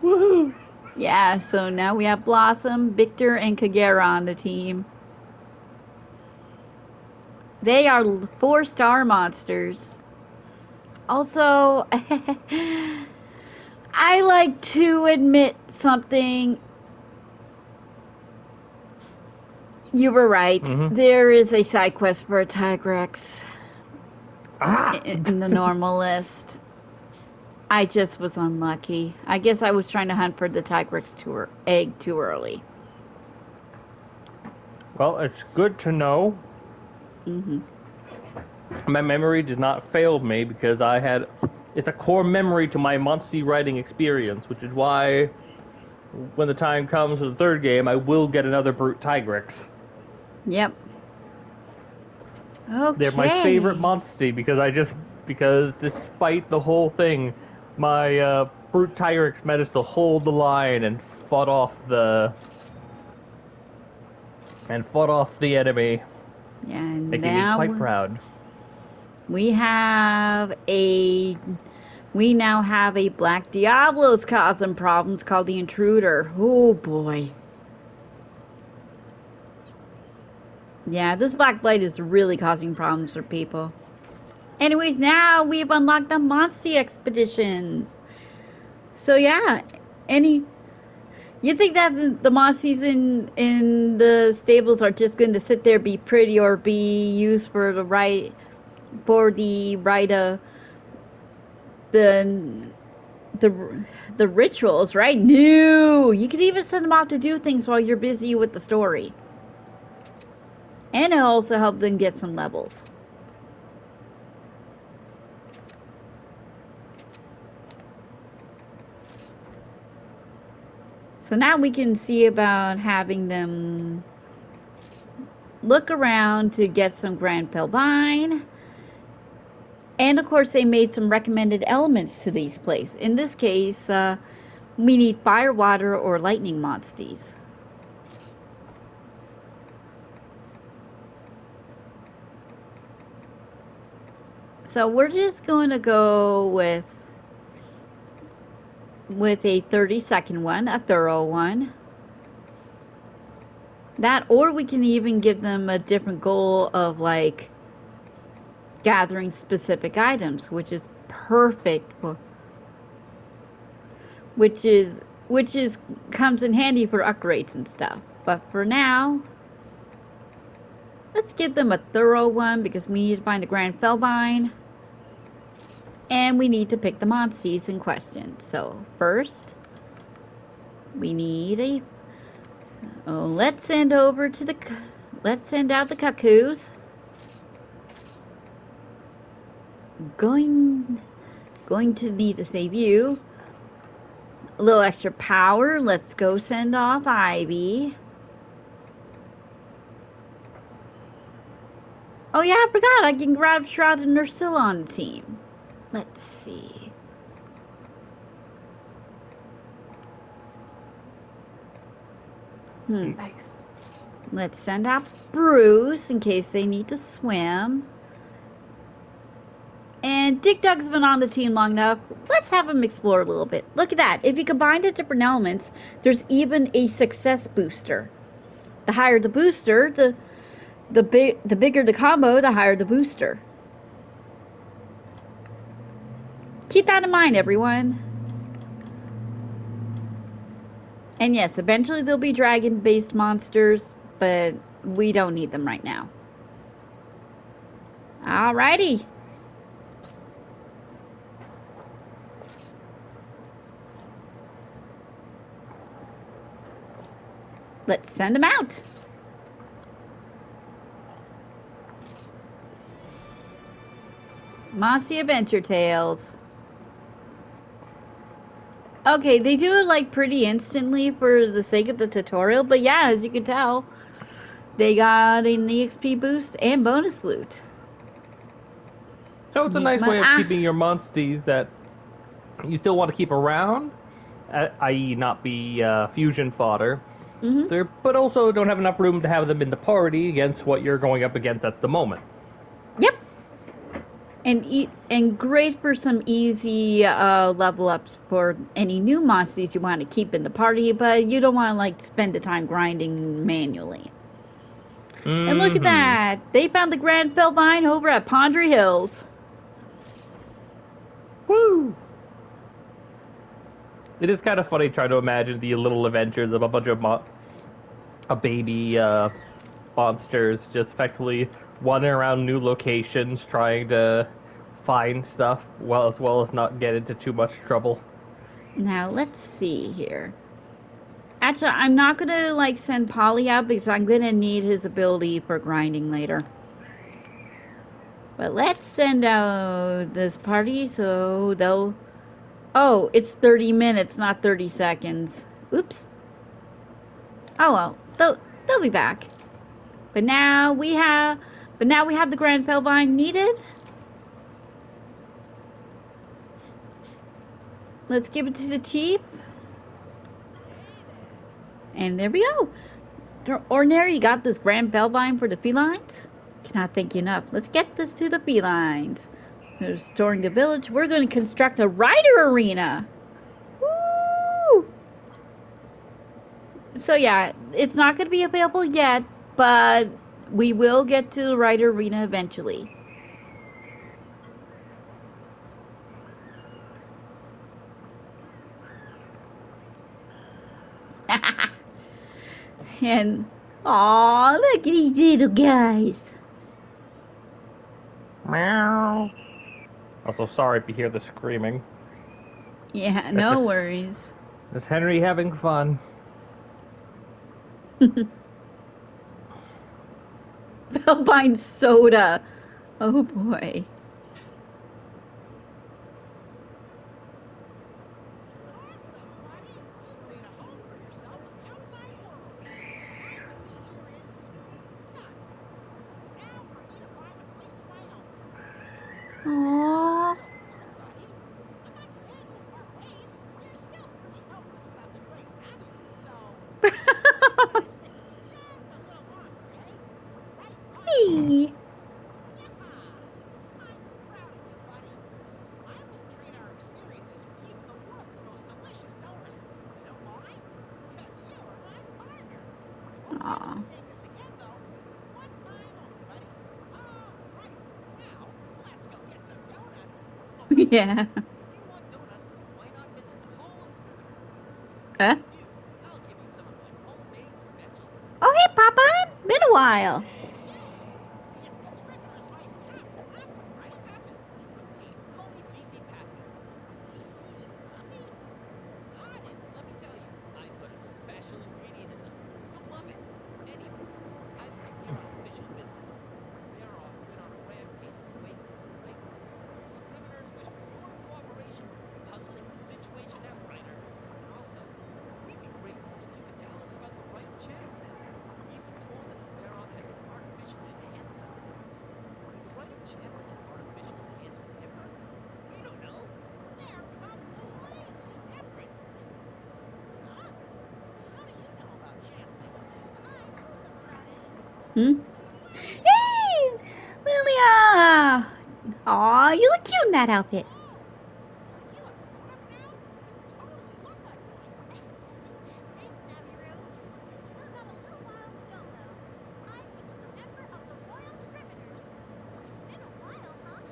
S2: Woohoo!
S1: Yeah, so now we have Blossom, Victor, and Kagera on the team. They are 4-star monsters. Also, I like to admit something. You were right. There is a side quest for a Tigrex in the normal list. I just was unlucky. I guess I was trying to hunt for the Tigrex egg too early.
S2: Well, it's good to know. My memory did not fail me because it's a core memory to my Monty writing experience, which is why when the time comes for the third game, I will get another Brute Tigrex.
S1: Yep. Okay.
S2: They're my favorite Monty because despite the whole thing, my Brute Tigrex managed to hold the line and fought off the enemy.
S1: Yeah, and
S2: making me quite proud.
S1: We now have a Black Diablo's causing problems called the Intruder. Oh boy. Yeah, this Black Blight is really causing problems for people. Anyways, now we've unlocked the Monty expeditions. So yeah, you think that the Monties in the stables are just going to sit there, be pretty, or be used for the rituals, right? No, you could even send them out to do things while you're busy with the story. And it also helps them get some levels. So now we can see about having them look around to get some Grand Pelbine. And of course they made some recommended elements to these places. In this case, we need fire, water, or lightning monsters. So we're just going to go with a 30-second one, a thorough one. That, or we can even give them a different goal of like gathering specific items, which is perfect for, which comes in handy for upgrades and stuff. But for now, let's give them a thorough one because we need to find the Grand Felbine. And we need to pick the monsters in question. So first, we need let's send out the cuckoos. Going to need to save you. A little extra power. Let's go send off Ivy. Oh yeah, I forgot. I can grab Shroud and Ursula on the team. Let's see.
S2: Nice.
S1: Let's send out Bruce in case they need to swim. And Dig Dug's been on the team long enough. Let's have him explore a little bit. Look at that. If you combine the different elements, there's even a success booster. The higher the booster, the bigger the combo, the higher the booster. Keep that in mind, everyone. And yes, eventually there'll be dragon-based monsters, but we don't need them right now. Alrighty. Let's send them out. Mossy Adventure Tales. Okay, they do it like pretty instantly for the sake of the tutorial, but yeah, as you can tell, they got an EXP boost and bonus loot.
S2: So it's a nice way of keeping your monsters that you still want to keep around, i.e. not be fusion fodder, but also don't have enough room to have them in the party against what you're going up against at the moment.
S1: Yep. And great for some easy level ups for any new monsters you want to keep in the party, but you don't want to like spend the time grinding manually. And look at that! They found the Grand Felbine over at Pondry Hills.
S2: Woo! It is kind of funny trying to imagine the little adventures of a bunch of baby monsters just effectively wandering around new locations trying to find stuff as well as not get into too much trouble.
S1: Now, let's see here. Actually, I'm not gonna like send Polly out because I'm gonna need his ability for grinding later. But let's send out this party so they'll... Oh, it's 30 minutes, not 30 seconds. Oops. Oh well, they'll be back. But now we have the Grand Felvine needed. Let's give it to the chief. And there we go. Ordinary, you got this Grand Felvine for the felines? Cannot thank you enough. Let's get this to the felines. Restoring the village. We're going to construct a rider arena. Woo! So yeah, it's not going to be available yet, but we will get to the rider arena eventually. And aw, look at these little guys.
S2: Meow. Also, sorry if you hear the screaming.
S1: Yeah, no worries.
S2: Is Henry having fun?
S1: Felvine soda. Oh boy.
S4: Awesome, buddy. You've made a home for yourself in the outside world. My duty here is done. Now I need to find a place of my own.
S1: Aww.
S4: So, buddy, I'm not saying we'll part ways. You're still pretty helpless without the great avenue, so just gotta stick with you just a little longer, eh? Right, buddy?
S1: Hey.
S4: Yeah. I'm proud of you, buddy. I will trade our experiences for even the world's most delicious donut. You know why? Because you are my partner. I won't catch you saying this again, though. One time only, buddy. Right. Now, let's go get some donuts.
S1: Yeah.
S3: If you want donuts, why not visit the Hall of Scriveners?
S1: Huh?
S3: Dude, I'll give you some of my homemade specialties.
S1: Oh, hey, Papa. Been a while.
S4: It's the Scrivener's Vice Captain, Captain, right?
S3: Papin, but please call me VC Papin.
S4: VC, Puppy? Got it.
S3: Let me tell you, I put a special ingredient in them. You'll love it. Anyway, I've come here on official business. Barroth went on a rampage of waste, right? The Scriveners wish for your cooperation in puzzling the situation out, Ryder. And also, we'd be grateful if you could tell us about the right of channeling. We've been told that the Barroth had been artificially enhanced somehow. Do the right of channeling and artificial enhancement differ? We don't know.
S4: They're completely different. Huh? How do you know about channeling? Because I told them about it.
S1: Hmm? Hey, Lilia. Aw, you look cute in that outfit.
S4: Oh, are you a grown-up now? You totally look like one.
S5: Thanks, Naviru. Still got a little while to go, though. I've become a member of the Royal Scriveners. It's been a while, huh?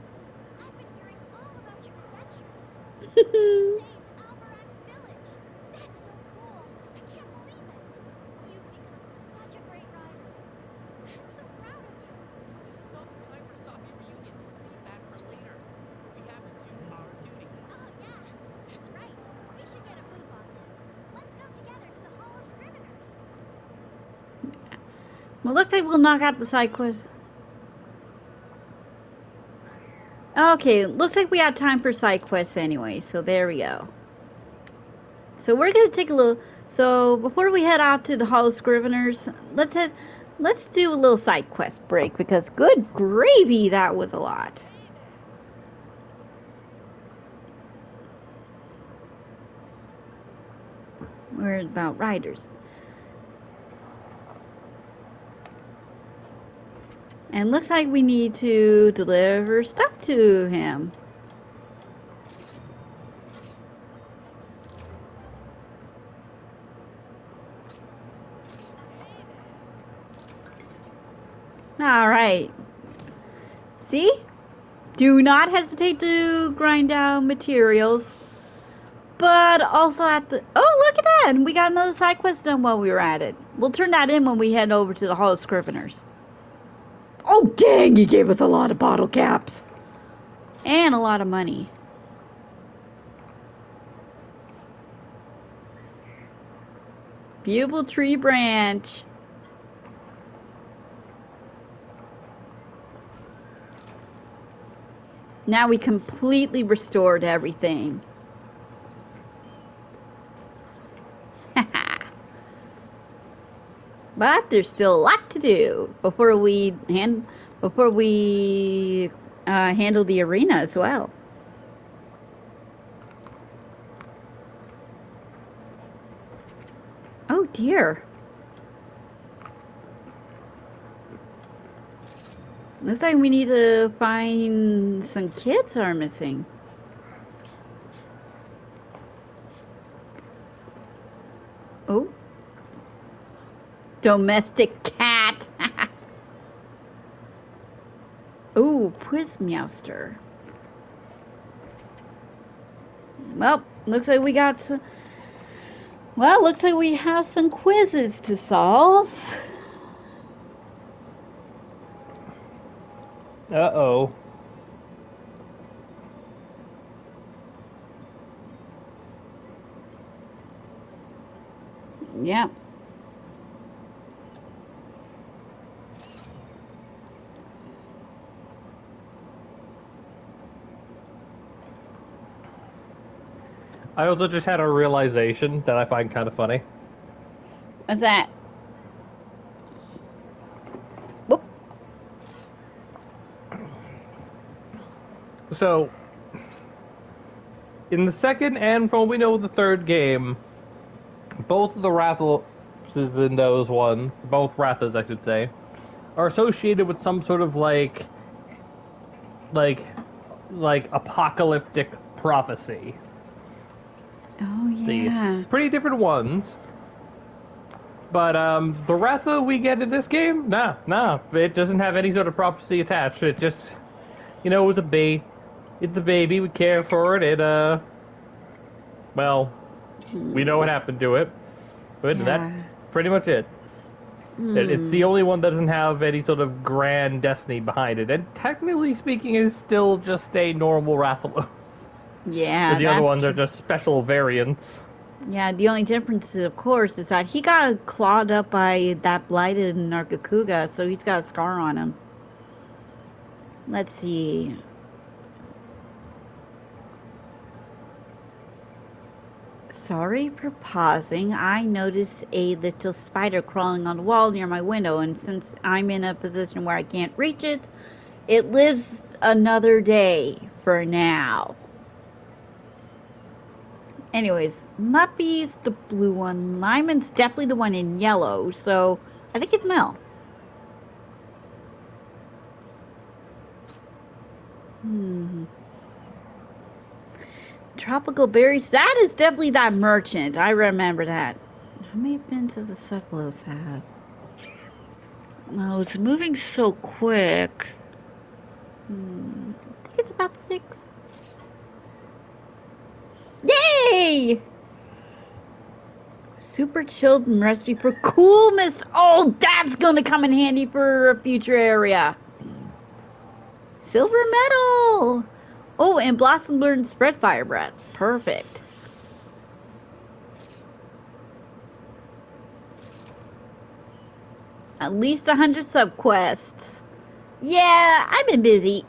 S5: I've been hearing all about your adventures. You saved Albarak's village. That's so cool. I can't believe it. You've become such a great rider. I'm so proud of you.
S3: This is not the time for soppy reunions. Leave that for later. We have to do our duty.
S5: Oh, yeah. That's right. We should get a move on then. Let's go together to the Hall of Scriveners.
S1: Well, looks like we'll knock out the side quest. Okay, looks like we have time for side quests anyway, so there we go. So we're gonna take a little. So before we head out to the Hall of Scriveners, let's do a little side quest break because good gravy, that was a lot. We're about riders. And looks like we need to deliver stuff to him. Alright. See? Do not hesitate to grind down materials. but also at the... Oh, look at that! We got another side quest done while we were at it. We'll turn that in when we head over to the Hall of Scriveners. Oh, dang! He gave us a lot of bottle caps. And a lot of money. Bugle tree branch. Now we completely restored everything. But there's still a lot to do before we handle the arena as well. Oh dear. Looks like we need to find some kids are missing. Oh. Domestic cat. Oh, Quizmeowster. Well, looks like we got some... Well, looks like we have some quizzes to solve.
S2: Uh-oh.
S1: Yeah.
S2: I also just had a realization that I find kind of funny.
S1: What's that? Whoop.
S2: So, in the second and from what we know the third game, both of the Rathas in those ones, both Rathas I should say, are associated with some sort of like apocalyptic prophecy.
S1: Oh yeah.
S2: Pretty different ones. But the Ratha we get in this game, nah, it doesn't have any sort of prophecy attached. It just, it's a baby. It's a baby. We care for it. It well, we know what happened to it. But that's pretty much it. It's the only one that doesn't have any sort of grand destiny behind it. And technically speaking, is still just a normal Rathalos.
S1: Yeah,
S2: The other ones are just special variants.
S1: Yeah, the only difference, of course, is that he got clawed up by that blighted Nargacuga, so he's got a scar on him. Let's see. Sorry for pausing. I noticed a little spider crawling on the wall near my window, and since I'm in a position where I can't reach it, it lives another day for now. Anyways, Muppy's the blue one. Lyman's definitely the one in yellow, so I think it's Mel. Tropical berries. That is definitely that merchant. I remember that. How many bins does the Cephalos have? No, it's moving so quick. I think it's about 6. Yay! Super chilled recipe for cool mist. Oh, that's gonna come in handy for a future area. Silver medal. Oh, and Blossom learned spread fire breath. Perfect. At least 100 subquests. Yeah, I've been busy.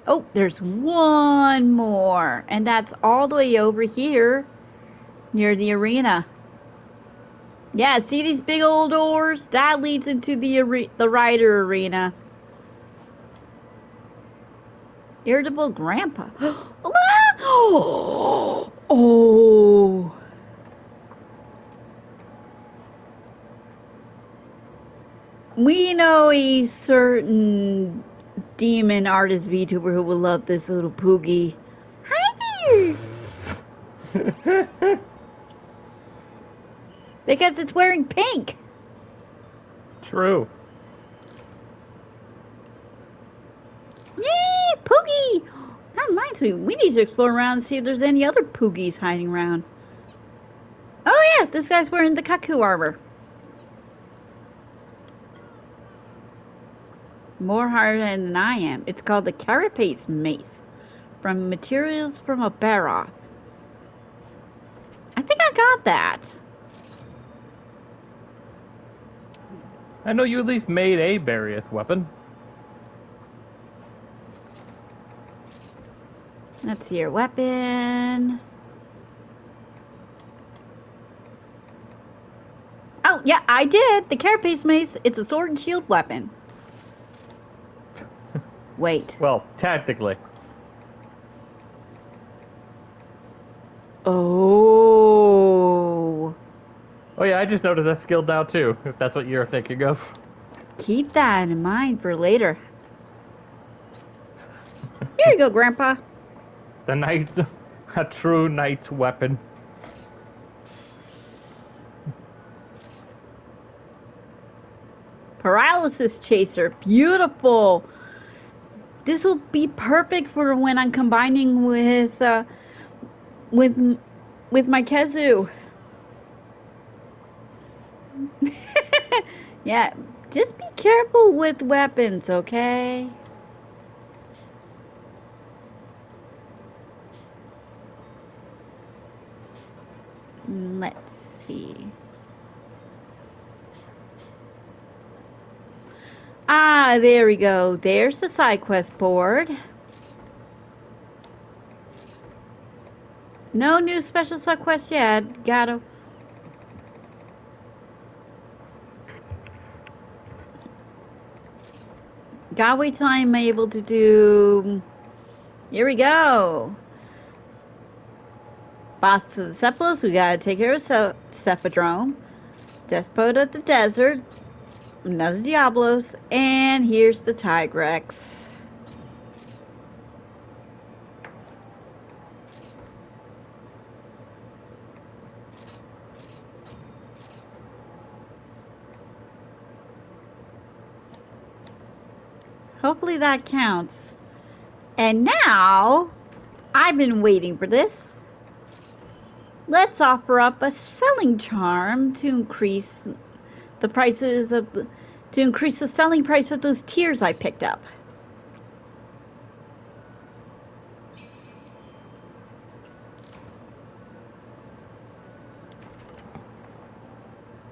S1: Oh, there's one more, and that's all the way over here near the arena. Yeah, see these big old doors? That leads into the rider arena. Irritable grandpa. Oh. We know a certain demon artist VTuber who will love this little poogie. Hi there! Because it's wearing pink.
S2: True.
S1: Yay, That reminds me, we need to explore around and see if there's any other Poogies hiding around. Oh yeah, this guy's wearing the cuckoo armor. More hard than I am. It's called the Carapace Mace, from materials from a Barroth. I think I got that.
S2: I know you at least made a Barroth weapon.
S1: Let's see your weapon. Oh, yeah, I did. The Carapace Mace, it's a sword and shield weapon. Wait.
S2: Well, tactically.
S1: Oh.
S2: Oh yeah, I just noticed that skill now too, if that's what you're thinking of.
S1: Keep that in mind for later. Here you go, Grandpa.
S2: The knight, a true knight's weapon.
S1: Paralysis Chaser. Beautiful. This will be perfect for when I'm combining with my Kezu. Yeah, just be careful with weapons, okay? Let's see. Ah, there we go. There's the side quest board. No new special side quest yet. Gotta wait till I'm able to do. Here we go. Boss of the Cephalus, we gotta take care of Cephadrome. Despot of the Desert, another Diablos, and here's the Tigrex. Hopefully that counts. And now, I've been waiting for this. Let's offer up a selling charm to increase the selling price of those tiers I picked up.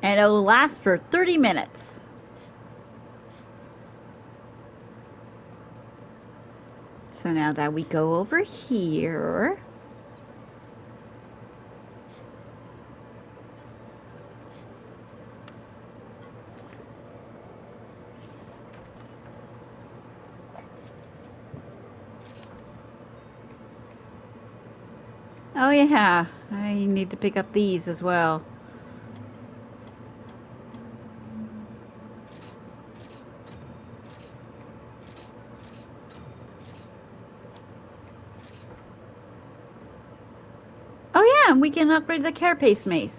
S1: And it will last for 30 minutes. So now that we go over here, oh yeah, I need to pick up these as well. Oh yeah, and we can upgrade the Carapace Mace.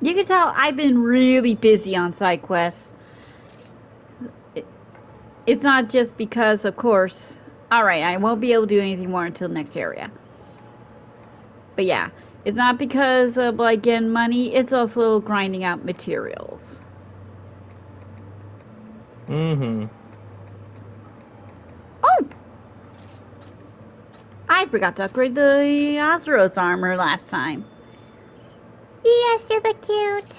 S1: You can tell I've been really busy on side quests. It's not just because, of course, alright, I won't be able to do anything more until next area. But yeah, it's not because of like getting money, it's also grinding out materials.
S2: Mm-hmm.
S1: Oh! I forgot to upgrade the Ozeros armor last time.
S5: Yes, you're the cute.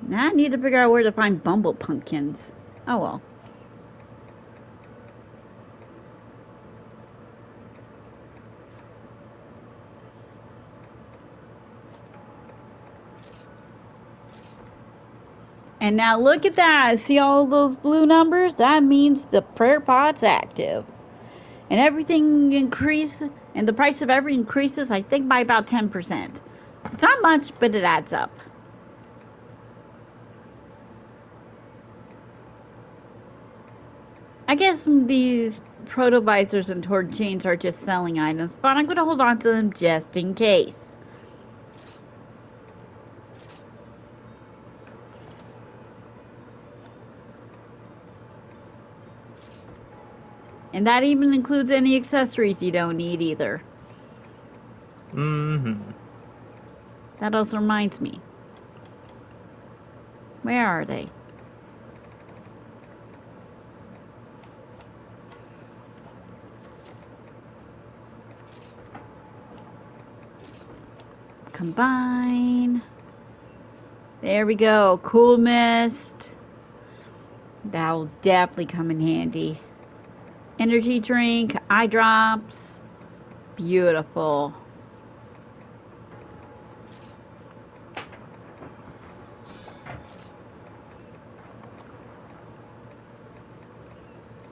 S1: Now I need to figure out where to find Bumble Pumpkins. Oh well. And now look at that. See all those blue numbers? That means the prayer pot's active. And everything increases, and the price of everything increases, I think, by about 10%. It's not much, but it adds up. I guess these protovisors and torn chains are just selling items, but I'm going to hold on to them just in case. And that even includes any accessories you don't need either.
S2: Mm-hmm.
S1: That also reminds me. Where are they? Combine. There we go. Cool mist. That'll definitely come in handy. Energy drink, eye drops. Beautiful.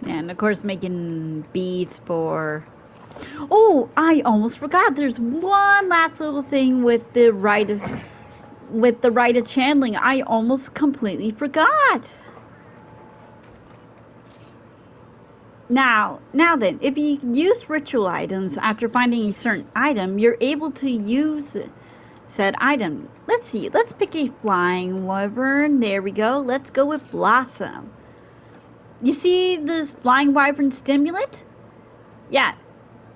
S1: And of course making beads for... Oh, I almost forgot. There's one last little thing with the rite of channeling. I almost completely forgot. Now then, if you use ritual items after finding a certain item, you're able to use said item. Let's see. Let's pick a flying wyvern. There we go. Let's go with Blossom. You see this flying wyvern stimulant? Yeah.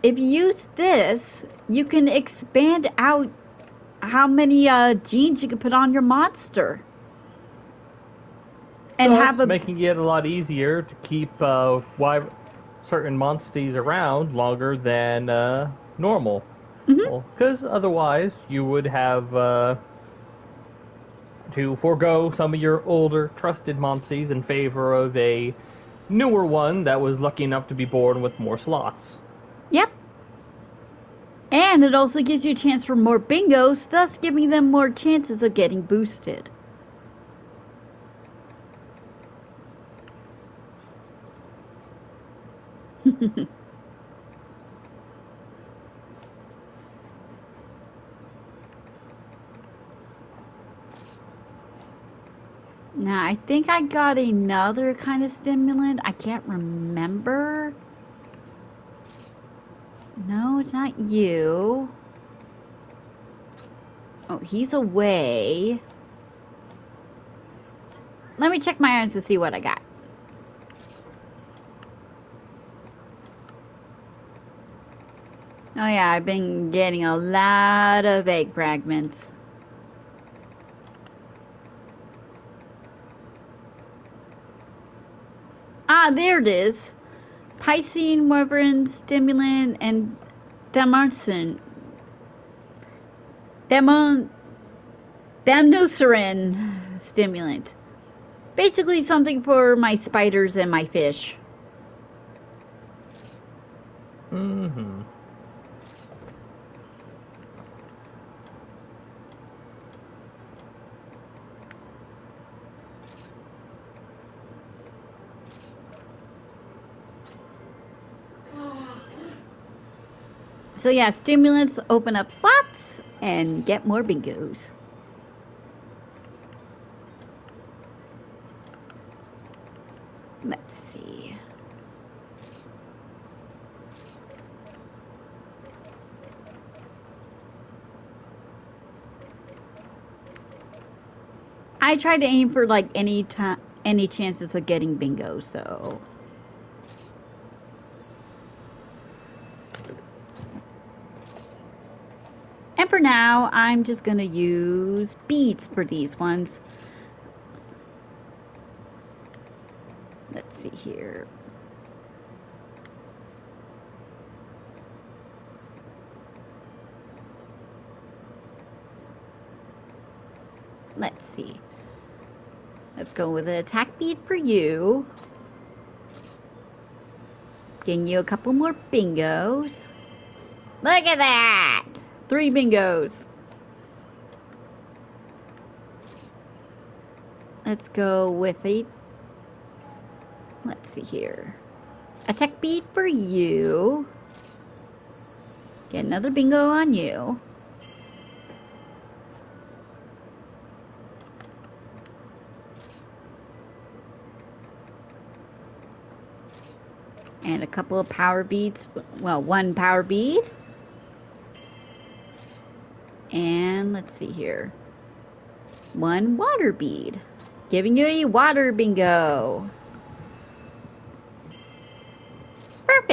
S1: If you use this, you can expand out how many genes you can put on your monster. And
S2: Thus, making it a lot easier to keep certain monsters around longer than normal. Because otherwise, you would have to forego some of your older trusted monsters in favor of a newer one that was lucky enough to be born with more slots.
S1: Yep. And it also gives you a chance for more bingos, thus giving them more chances of getting boosted. Now, I think I got another kind of stimulant. I can't remember. No, it's not you. Oh, he's away. Let me check my items to see what I got. Oh yeah, I've been getting a lot of egg fragments. Ah, there it is. Piscine, Wyvern, Stimulant, and Damnocerin. Damnocerin Stimulant. Basically something for my spiders and my fish.
S2: Mm-hmm.
S1: So yeah, stimulants open up slots and get more bingos. Let's see. I try to aim for like any chances of getting bingo, so. And for now, I'm just gonna use beads for these ones. Let's see here. Let's see. Let's go with an attack bead for you. Getting you a couple more bingos. Look at that! 3 bingos. Let's go with a... Let's see here. Attack bead for you. Get another bingo on you. And a couple of power beads. Well, 1 power bead. And let's see here. 1 water bead. Giving you a water bingo. Burp.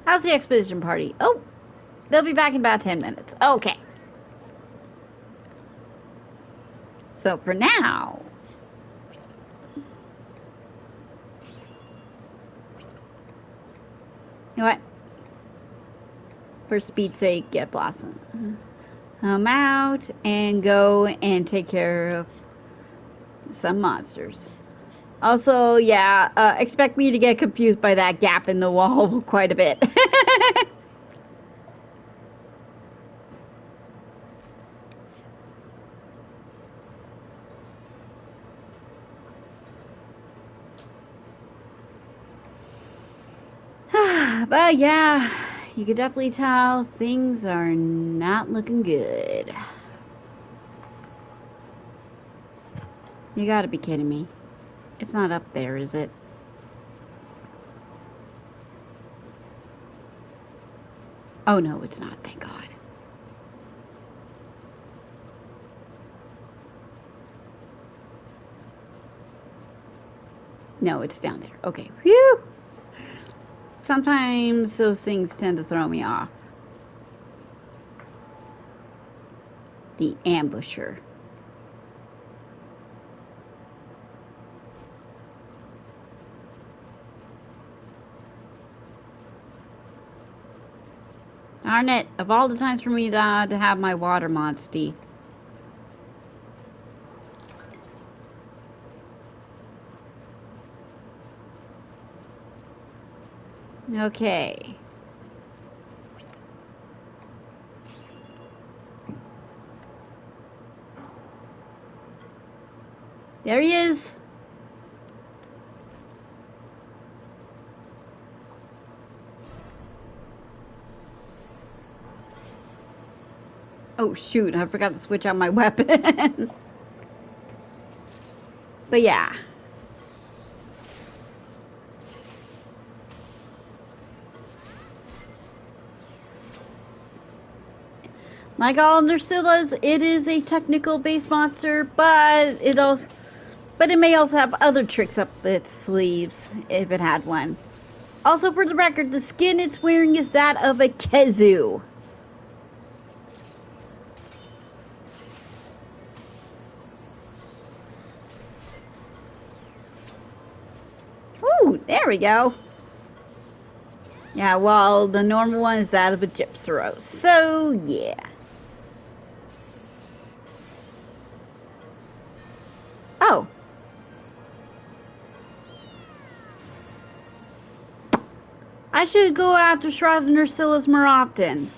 S1: How's the expedition party? Oh, they'll be back in about 10 minutes. Okay. So for now, you know what? For speed's sake, get Blossom. Come out and go and take care of some monsters. Also, yeah, expect me to get confused by that gap in the wall quite a bit. But yeah, you can definitely tell things are not looking good. You gotta be kidding me. It's not up there, is it? Oh no, it's not, thank God. No, it's down there. Okay, phew! Sometimes those things tend to throw me off. The ambusher. Darn it, of all the times for me to have my water monstie. Okay. There he is. Oh shoot, I forgot to switch out my weapon. But yeah. Like all Nursillas, it is a technical base monster, but it may also have other tricks up its sleeves if it had one. Also, for the record, the skin it's wearing is that of a Kezu. Ooh, there we go. Yeah, well, the normal one is that of a Gypsaros. So, yeah. Oh. I should go after Shrouded Nursillas more often.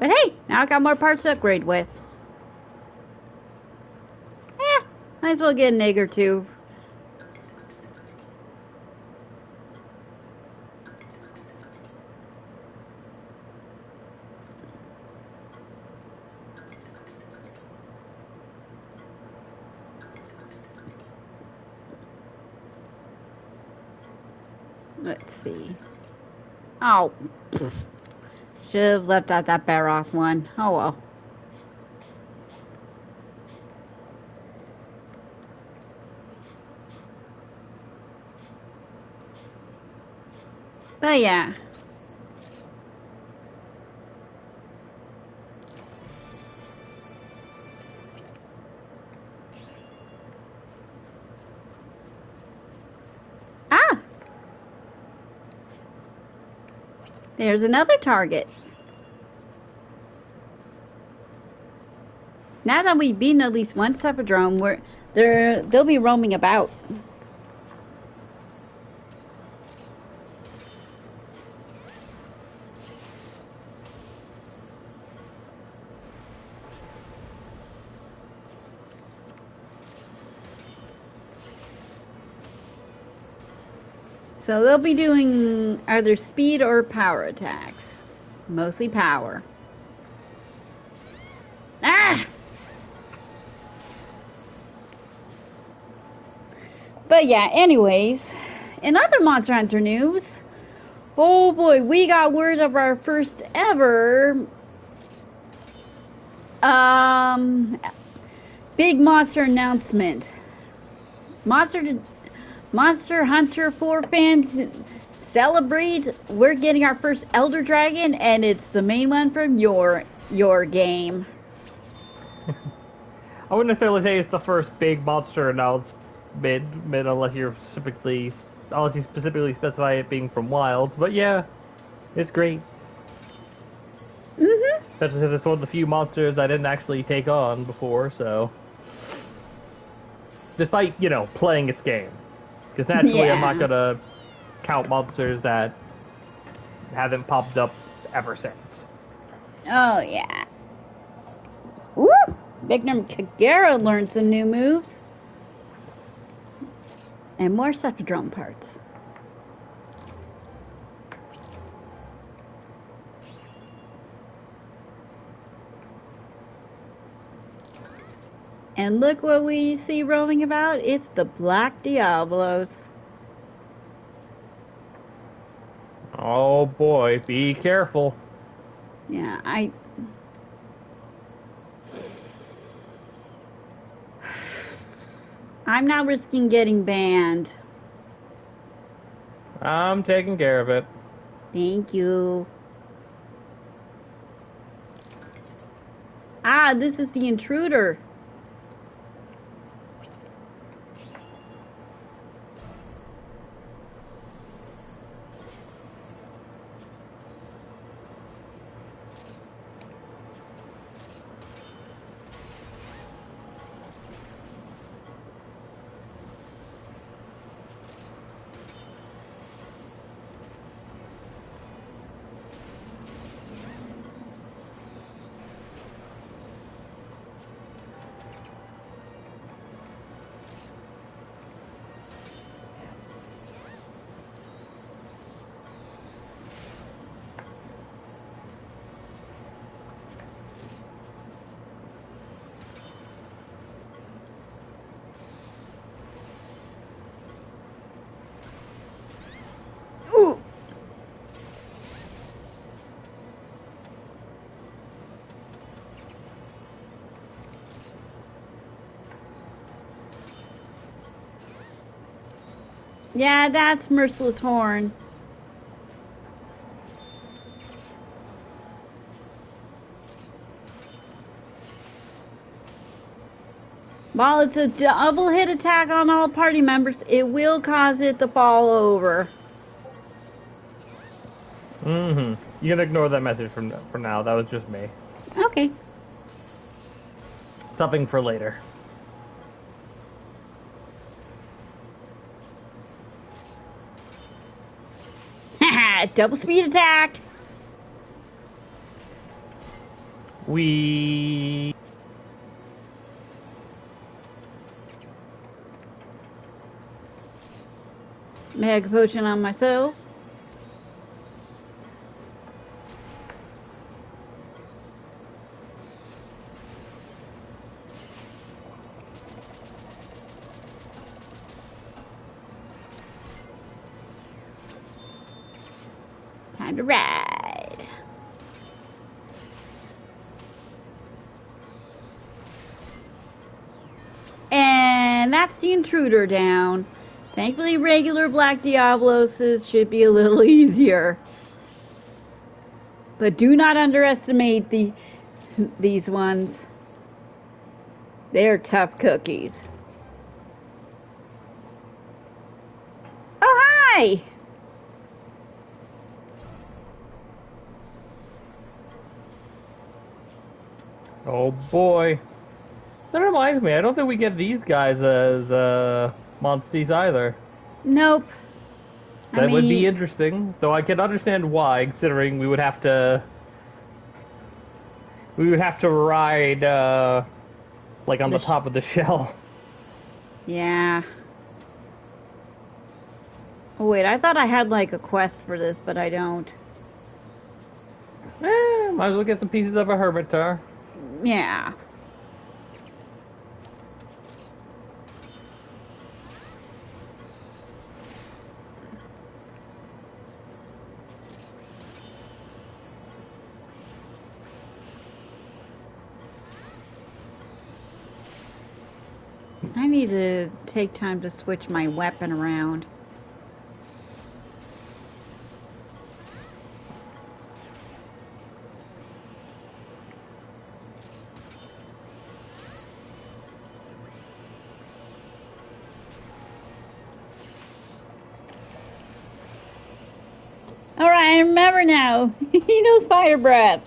S1: But hey, now I got more parts to upgrade with. Might as well get an egg or two. Let's see. Oh, should have left out that Barroth one. Oh well. But yeah. Ah! There's another target. Now that we've beaten at least one Cephadrome, they'll be roaming about. So they'll be doing either speed or power attacks. Mostly power. Ah! But yeah, anyways, in other Monster Hunter news, oh boy, we got word of our first ever big monster announcement. Monster Hunter 4 fans, celebrate! We're getting our first Elder Dragon, and it's the main one from your game.
S2: I wouldn't necessarily say it's the first big monster announced mid unless you specifically specify it being from Wilds. But yeah, it's great.
S1: Mm-hmm.
S2: Especially since it's one of the few monsters I didn't actually take on before, so despite, playing its game. Because naturally I'm not gonna count monsters that haven't popped up ever since.
S1: Oh, yeah. Woo! Victor Kagero learned some new moves. And more Cephadrome parts. And look what we see roaming about. It's the Black Diablos.
S2: Oh boy, be careful.
S1: Yeah, I'm not risking getting banned.
S2: I'm taking care of it.
S1: Thank you. Ah, this is the intruder. Ooh. Yeah, that's Merciless Horn. While it's a double hit attack on all party members, it will cause it to fall over.
S2: Mm-hmm. You can ignore that message for now. That was just me.
S1: Okay.
S2: Something for later.
S1: Haha, double speed attack.
S2: We...
S1: Mega potion on myself. Time to ride. And that's the intruder down. Thankfully, regular Black Diabloses should be a little easier. But do not underestimate these ones. They're tough cookies. Oh, hi!
S2: Oh boy. That reminds me, I don't think we get these guys as monsties either.
S1: Nope.
S2: That would be interesting, though I can understand why, considering we would have to ride like on the top of the shell.
S1: Yeah. Oh wait, I thought I had like a quest for this, but I don't.
S2: Might as well get some pieces of a hermitar.
S1: Yeah. I need to take time to switch my weapon around. Alright, I remember now. He knows fire breath.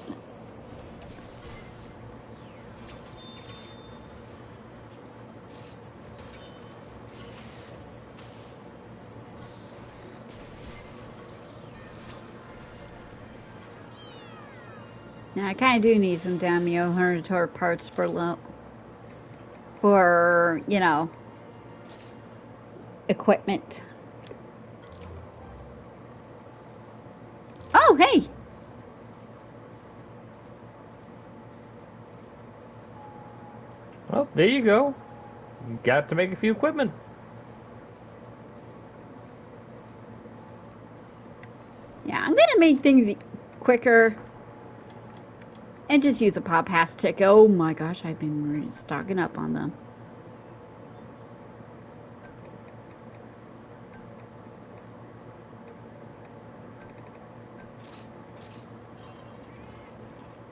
S1: Now I kind of do need some Damio Hernitor parts for, you know, equipment. Oh, hey!
S2: Well, there you go. Got to make a few equipment.
S1: Yeah, I'm gonna make things quicker and just use a pop hastic. Oh my gosh, I've been stocking up on them.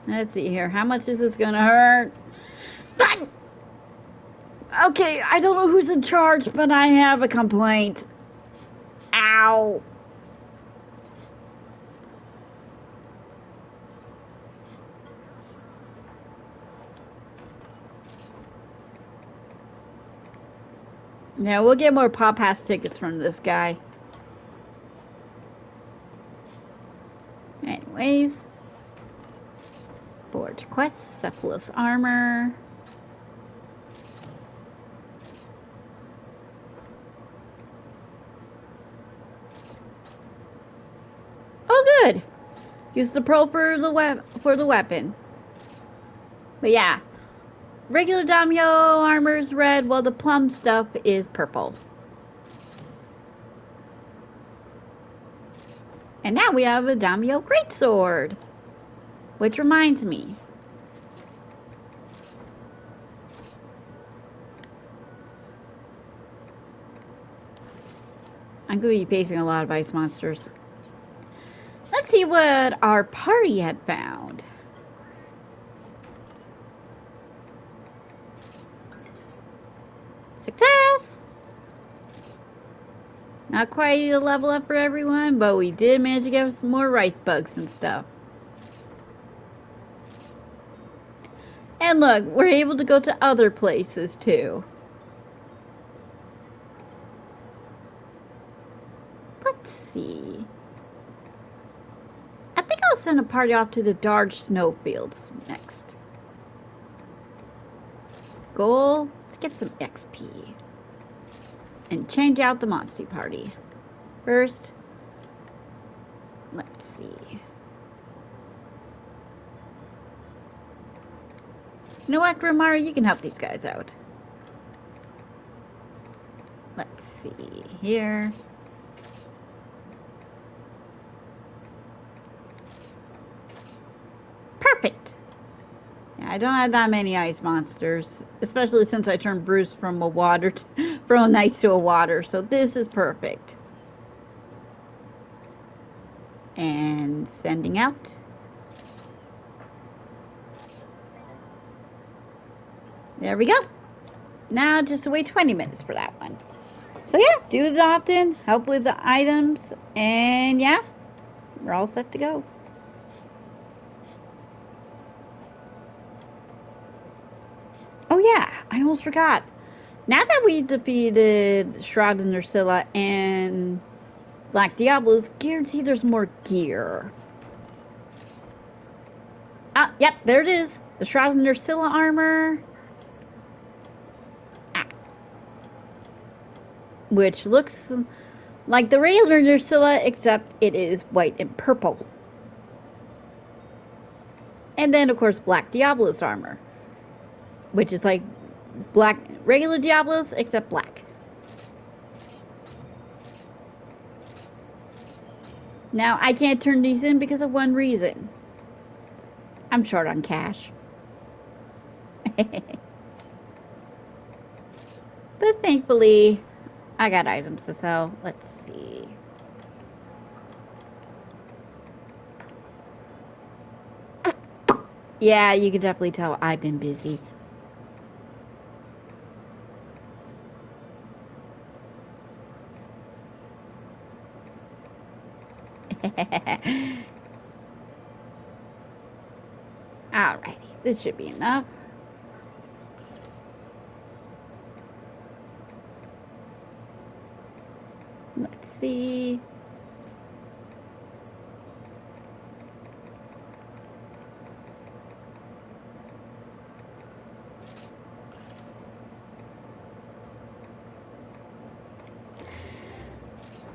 S1: Let's see here. How much is this gonna hurt? Okay, I don't know who's in charge, but I have a complaint. Ow. Yeah, we'll get more Pop Pass tickets from this guy. Anyways. Forge quest, Cephalus armor. Oh, good. Use the pearl for the weapon. But yeah, regular Damio armor is red, while the plum stuff is purple. And now we have a Damio greatsword. Which reminds me. I'm going to be facing a lot of ice monsters. Let's see what our party had found. Success! Not quite a level up for everyone, but we did manage to get some more rice bugs and stuff. And look, we're able to go to other places too. Let's see. I think I'll send a party off to the Darge snowfields next. Goal, let's get some XP. And change out the Monster Party. First, let's see. You know what, Grimmar, you can help these guys out. Let's see here. Perfect. Yeah, I don't have that many ice monsters, especially since I turned Bruce from from an ice to a water. So this is perfect. And sending out. There we go. Now just wait 20 minutes for that one. So yeah, do it often, help with the items, and yeah, we're all set to go. Oh yeah, I almost forgot. Now that we defeated Shroud and Ursula and Black Diablos, guaranteed there's more gear. Ah, yep, there it is. The Shroud and Ursula armor. Which looks like the regular Ursula, except it is white and purple. And then, of course, Black Diablo's armor, which is like regular Diablos, except black. Now, I can't turn these in because of one reason. I'm short on cash. thankfully, I got items to sell. Let's see. Yeah, you can definitely tell I've been busy. Alrighty, this should be enough. Let's see.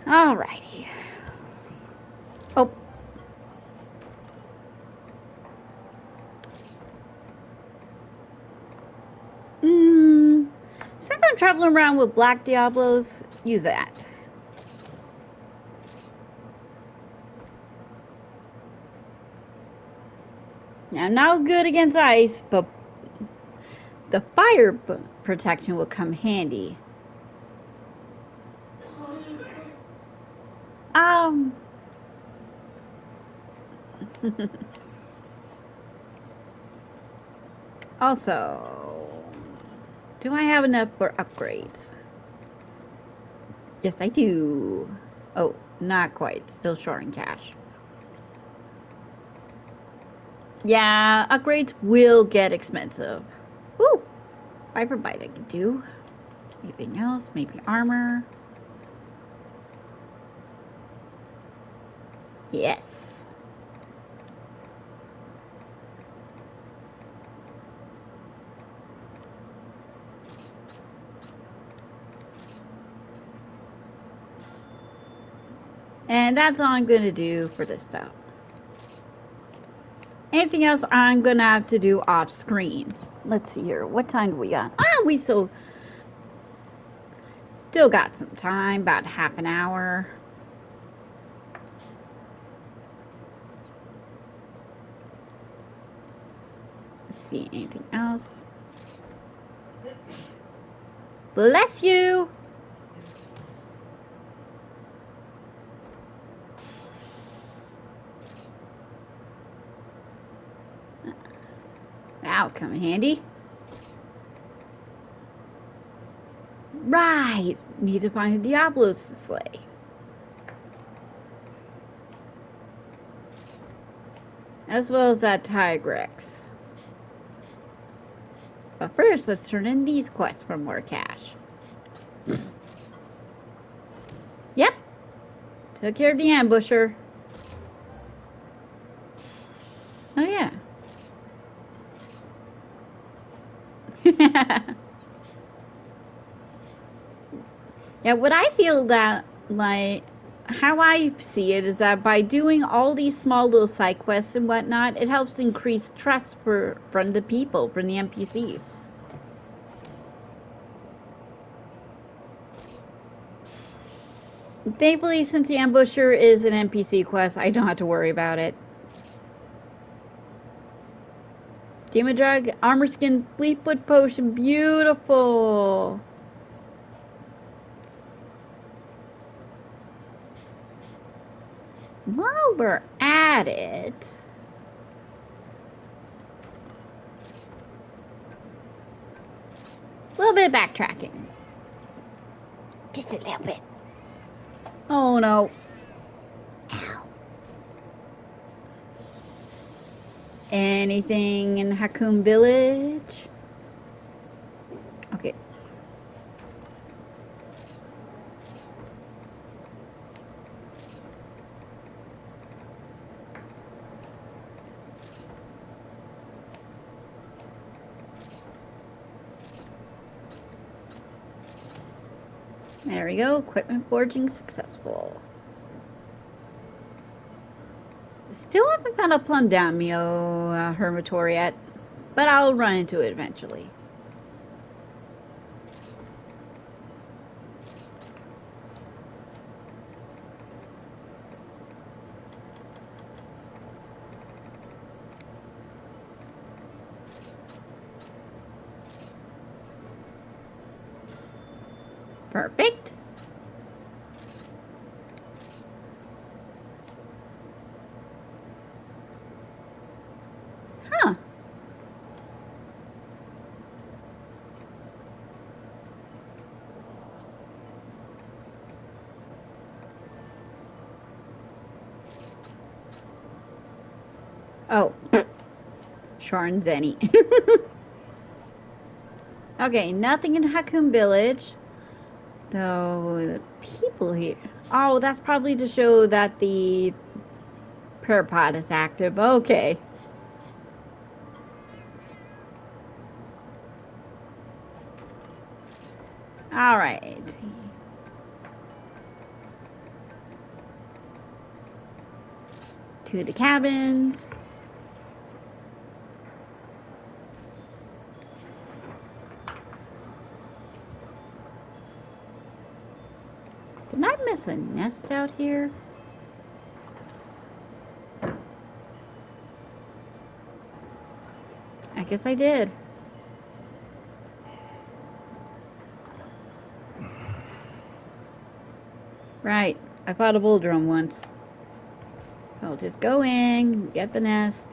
S1: Alrighty. Oh. Since I'm traveling around with black Diablos, use that. Now, not good against ice, but the fire protection will come handy. Also, do I have enough for upgrades? Yes, I do. Oh, not quite. Still short in cash. Yeah, upgrades will get expensive. Ooh, fiber bite I can do. Anything else? Maybe armor. Yes. And that's all I'm going to do for this stuff. Anything else I'm going to have to do off screen. Let's see here. What time do we got? We still got some time. About half an hour. Let's see. Anything else? Bless you. That'll come in handy. Right. Need to find a Diablos to slay. As well as that Tigrex. But first, let's turn in these quests for more cash. Yep. Took care of the ambusher. Oh, yeah. Yeah, what I feel that, like, how I see it is that by doing all these small little side quests and whatnot, it helps increase trust from the people, from the NPCs. Thankfully, since the ambusher is an NPC quest, I don't have to worry about it. Demon Drug, Armor Skin, Fleetfoot Potion, beautiful! While we're at it, a little bit of backtracking. Just a little bit. Oh no. Ow. Anything in Hakum Village? Okay. There we go. Equipment forging successful. Still haven't found a plum daimyo hermitory yet, but I'll run into it eventually. Perfect. Huh. Oh. Sharn Zenny. Okay, nothing in Hakun Village. Though, the people here. Oh, that's probably to show that the Parapod is active. Okay. Alright. To the cabins. Did I miss a nest out here? I guess I did. Right. I fought a bull drum once. So I'll just go in, get the nest,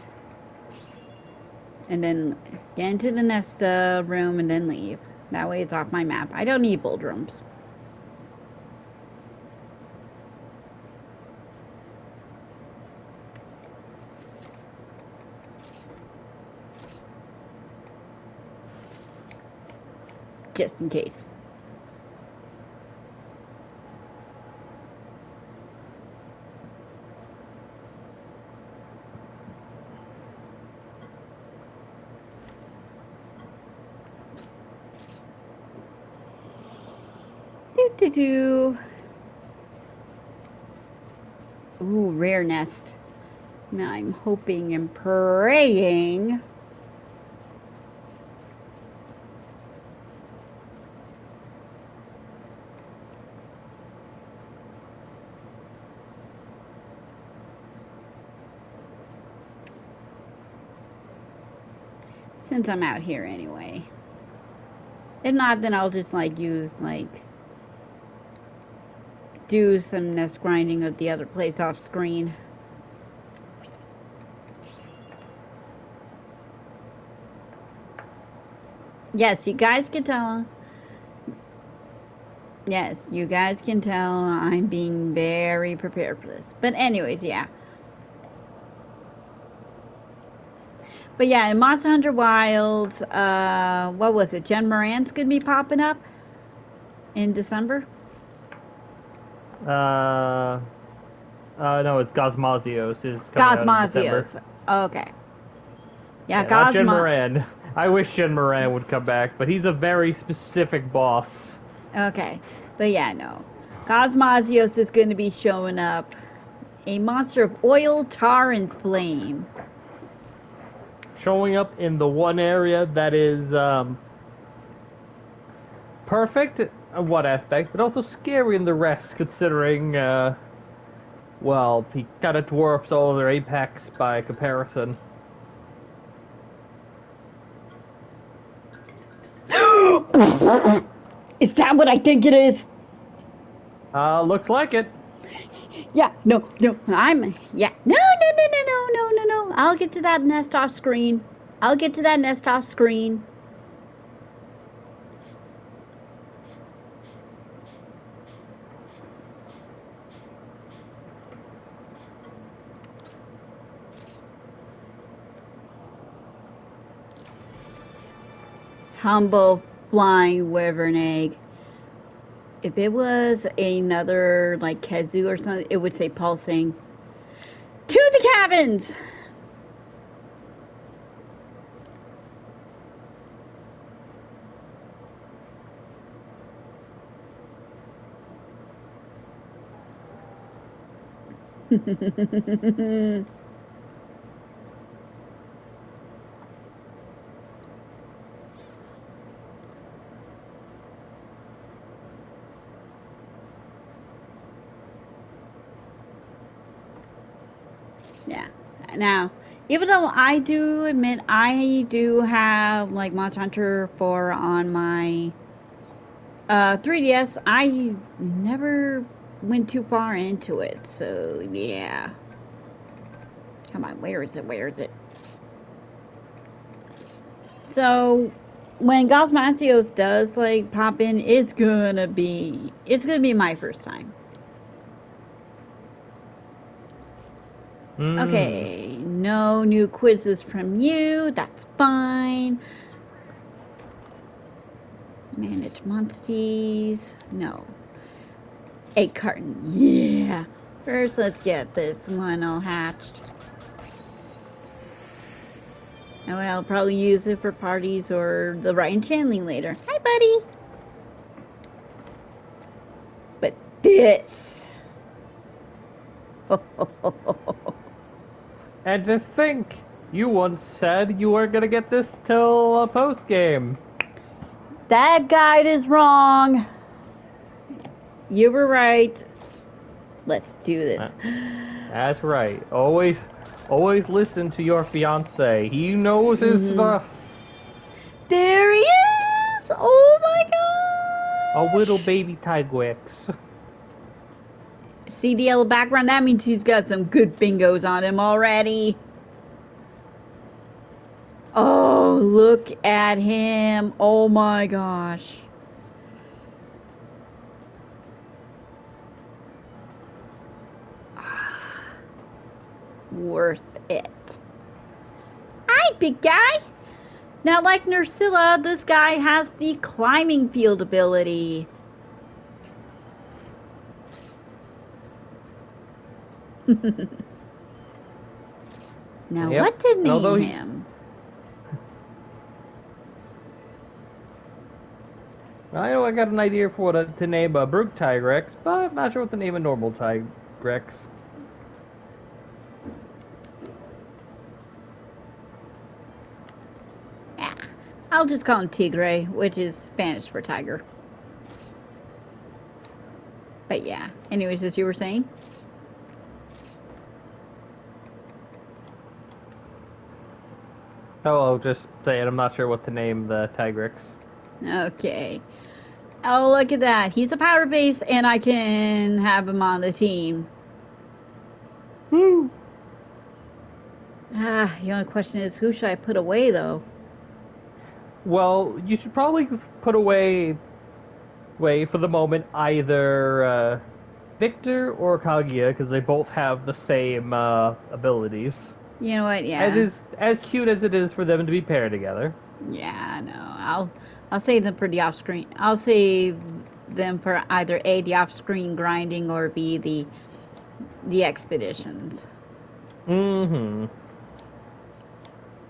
S1: and then get into the nest room and then leave. That way it's off my map. I don't need bull drums. Just in case. Do. Ooh, rare nest. Now I'm hoping and praying. Since I'm out here anyway. If not, then I'll just do some nest grinding of the other place off screen. Yes, you guys can tell. Yes, you guys can tell I'm being very prepared for this. But anyways, yeah. But yeah, in Monster Hunter Wilds, what was it? Jen Moran's gonna be popping up in December?
S2: No, it's Gosmazios is coming out in December.
S1: Okay. Yeah,
S2: not Jen Moran. I wish Jen Moran would come back, but he's a very specific boss.
S1: Okay. But yeah, no. Gosmazios is going to be showing up. A monster of oil, tar, and flame.
S2: Showing up in the one area that is perfect in one aspect, but also scary in the rest, considering, well, he kind of dwarfs all other apex by comparison.
S1: Is that what I think it is?
S2: Looks like it.
S1: Yeah, no, yeah. No. I'll get to that nest off screen. Humble flying wyvern egg. If it was another, like, Kezu or something, it would say pulsing. To the cabins! Yeah. Now, even though I do admit I do have, like, Monster Hunter 4 on my 3DS, I never went too far into it, so yeah. Come on, where is it? Where is it? So when Gosmasios does like pop in, it's gonna be my first time. Okay, no new quizzes from you. That's fine. Manage monsters. No. Egg carton. Yeah. First, let's get this one all hatched. And I'll probably use it for parties or the Ryan channeling later. Hi, buddy. But this.
S2: And to think, you once said you weren't gonna get this till a post game.
S1: That guide is wrong. You were right. Let's do this.
S2: That's right. Always listen to your fiance. He knows his stuff.
S1: There he is! Oh my god!
S2: A little baby Tigrex.
S1: See the yellow background? That means he's got some good bingos on him already. Oh, look at him. Oh my gosh. Worth it. Hi, big guy. Now, like Nursilla, this guy has the climbing field ability. Now,
S2: Yep.
S1: what to
S2: Although
S1: name
S2: he-
S1: him?
S2: I know I got an idea for what to name a Brute Tigrex, but I'm not sure what to name a normal Tigrex.
S1: Yeah, I'll just call him Tigre, which is Spanish for tiger. But yeah, anyways, as you were saying.
S2: Oh, just saying, I'm not sure what to name the Tigrex.
S1: Okay. Oh, look at that. He's a power base, and I can have him on the team.
S2: Woo!
S1: The only question is, who should I put away, though?
S2: Well, you should probably put away for the moment either Victor or Kaguya, because they both have the same abilities.
S1: You know what? Yeah.
S2: It is as cute as it is for them to be paired together.
S1: Yeah, no. I'll save them for the off-screen. I'll save them for either A, the off-screen grinding, or B, the expeditions.
S2: Mm-hmm.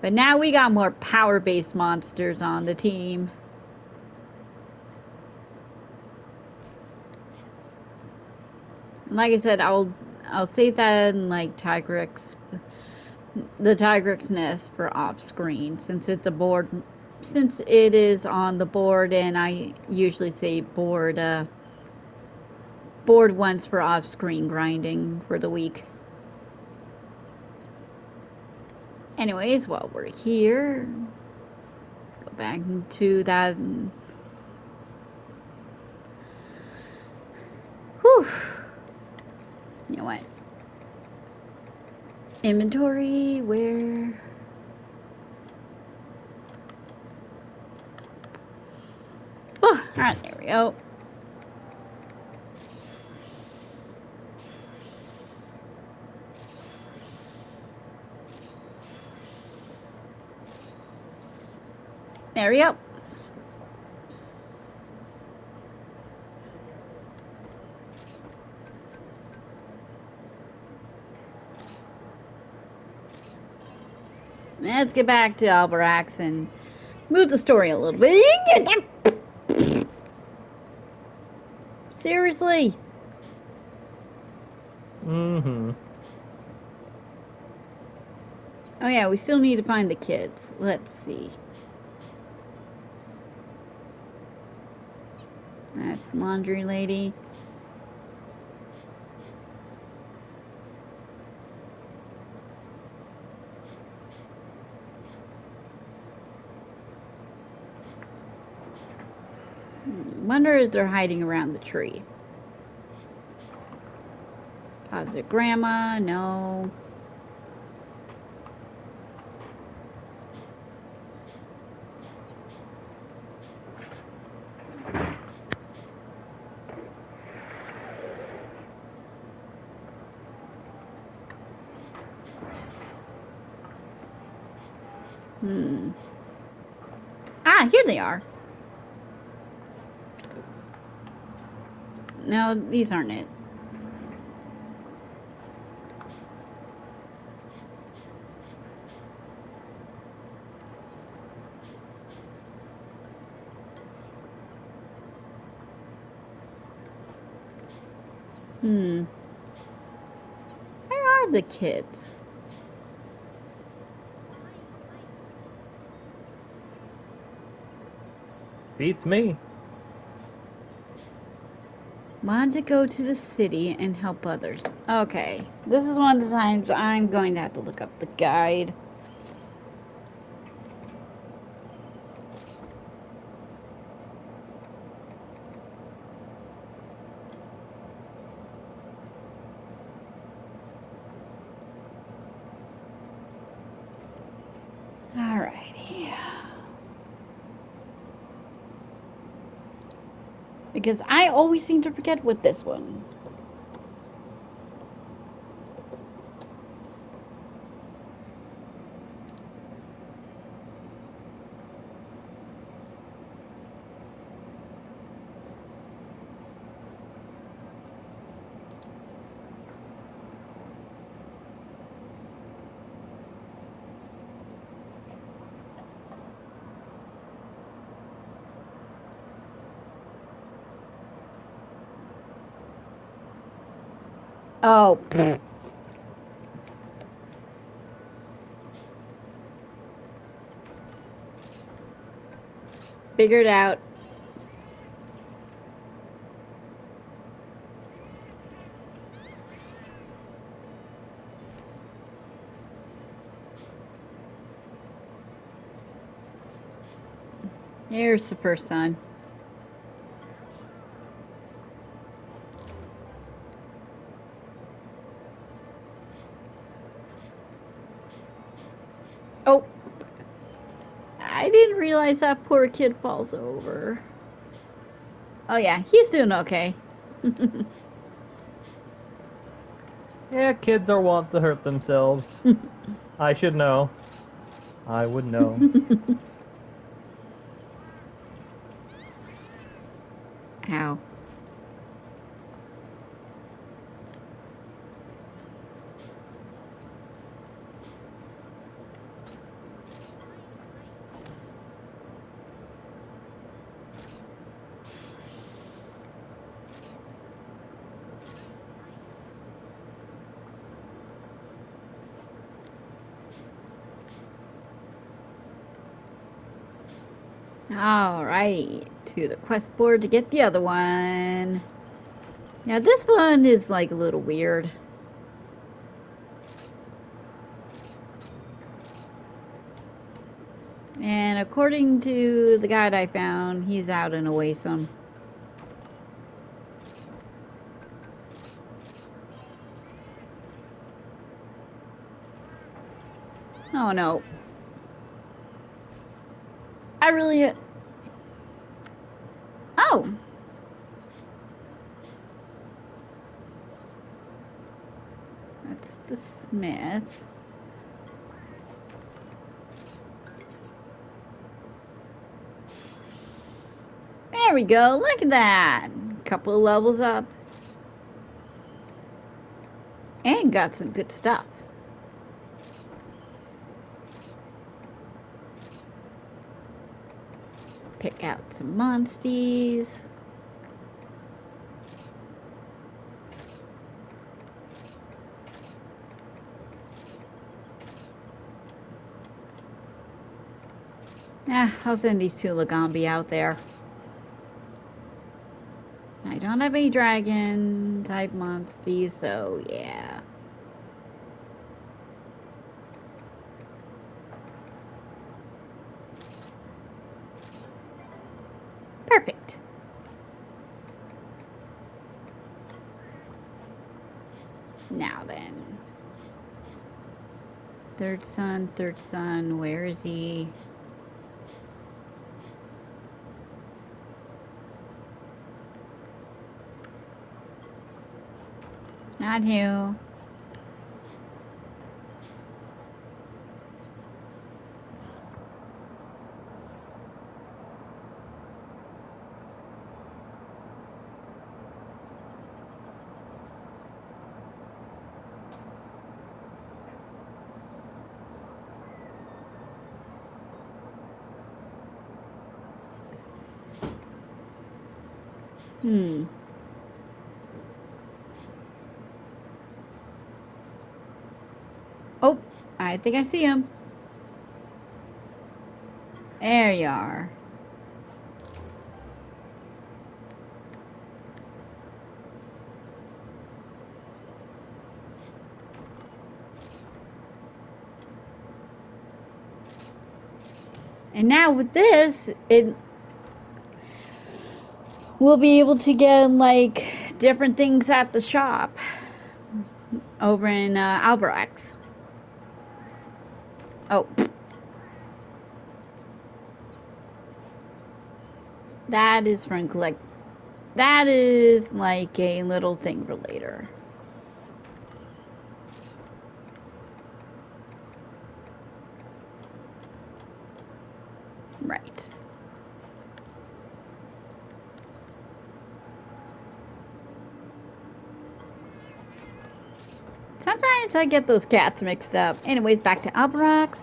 S1: But now we got more power-based monsters on the team. Like I said, I'll save that in like the Tigrex nest for off-screen, since it is on the board, and I usually say board once for off-screen grinding for the week. Anyways, while we're here, go back to that. Whew. You know what? Inventory, where? Oh, alright, there we go. There we go. Let's get back to Alberax and move the story a little bit. Seriously.
S2: Mm-hmm.
S1: Oh yeah, we still need to find the kids. Let's see. That's laundry lady. Wonder if they're hiding around the tree. Positive grandma, no. Ah, here they are. No, these aren't it. Where are the kids?
S2: Beats me.
S1: Want to go to the city and help others. Okay, this is one of the times I'm going to have to look up the guide. Alrighty. Because I always seem to forget with this one. Oh. Figured out. Here's the first son. Oh. I didn't realize that poor kid falls over. Oh yeah, he's doing okay.
S2: Yeah, kids are wont to hurt themselves. I should know. I would know.
S1: Ow. Alright, to the quest board to get the other one. Now this one is like a little weird. And according to the guide I found, he's out and away some. Oh no. I really... Oh! That's the smith. There we go, look at that! Couple of levels up. And got some good stuff. Pick out some monsties. I'll send these two Lagambi out there. I don't have any dragon type monsties, so yeah. Perfect. Now then. Third son, where is he? Not who. Oh, I think I see him. There you are. And now with this, we'll be able to get like different things at the shop over in Alberax. Oh. That is from collect. That is like a little thing for later. Right. Sometimes I get those cats mixed up. Anyways, back to Alberax.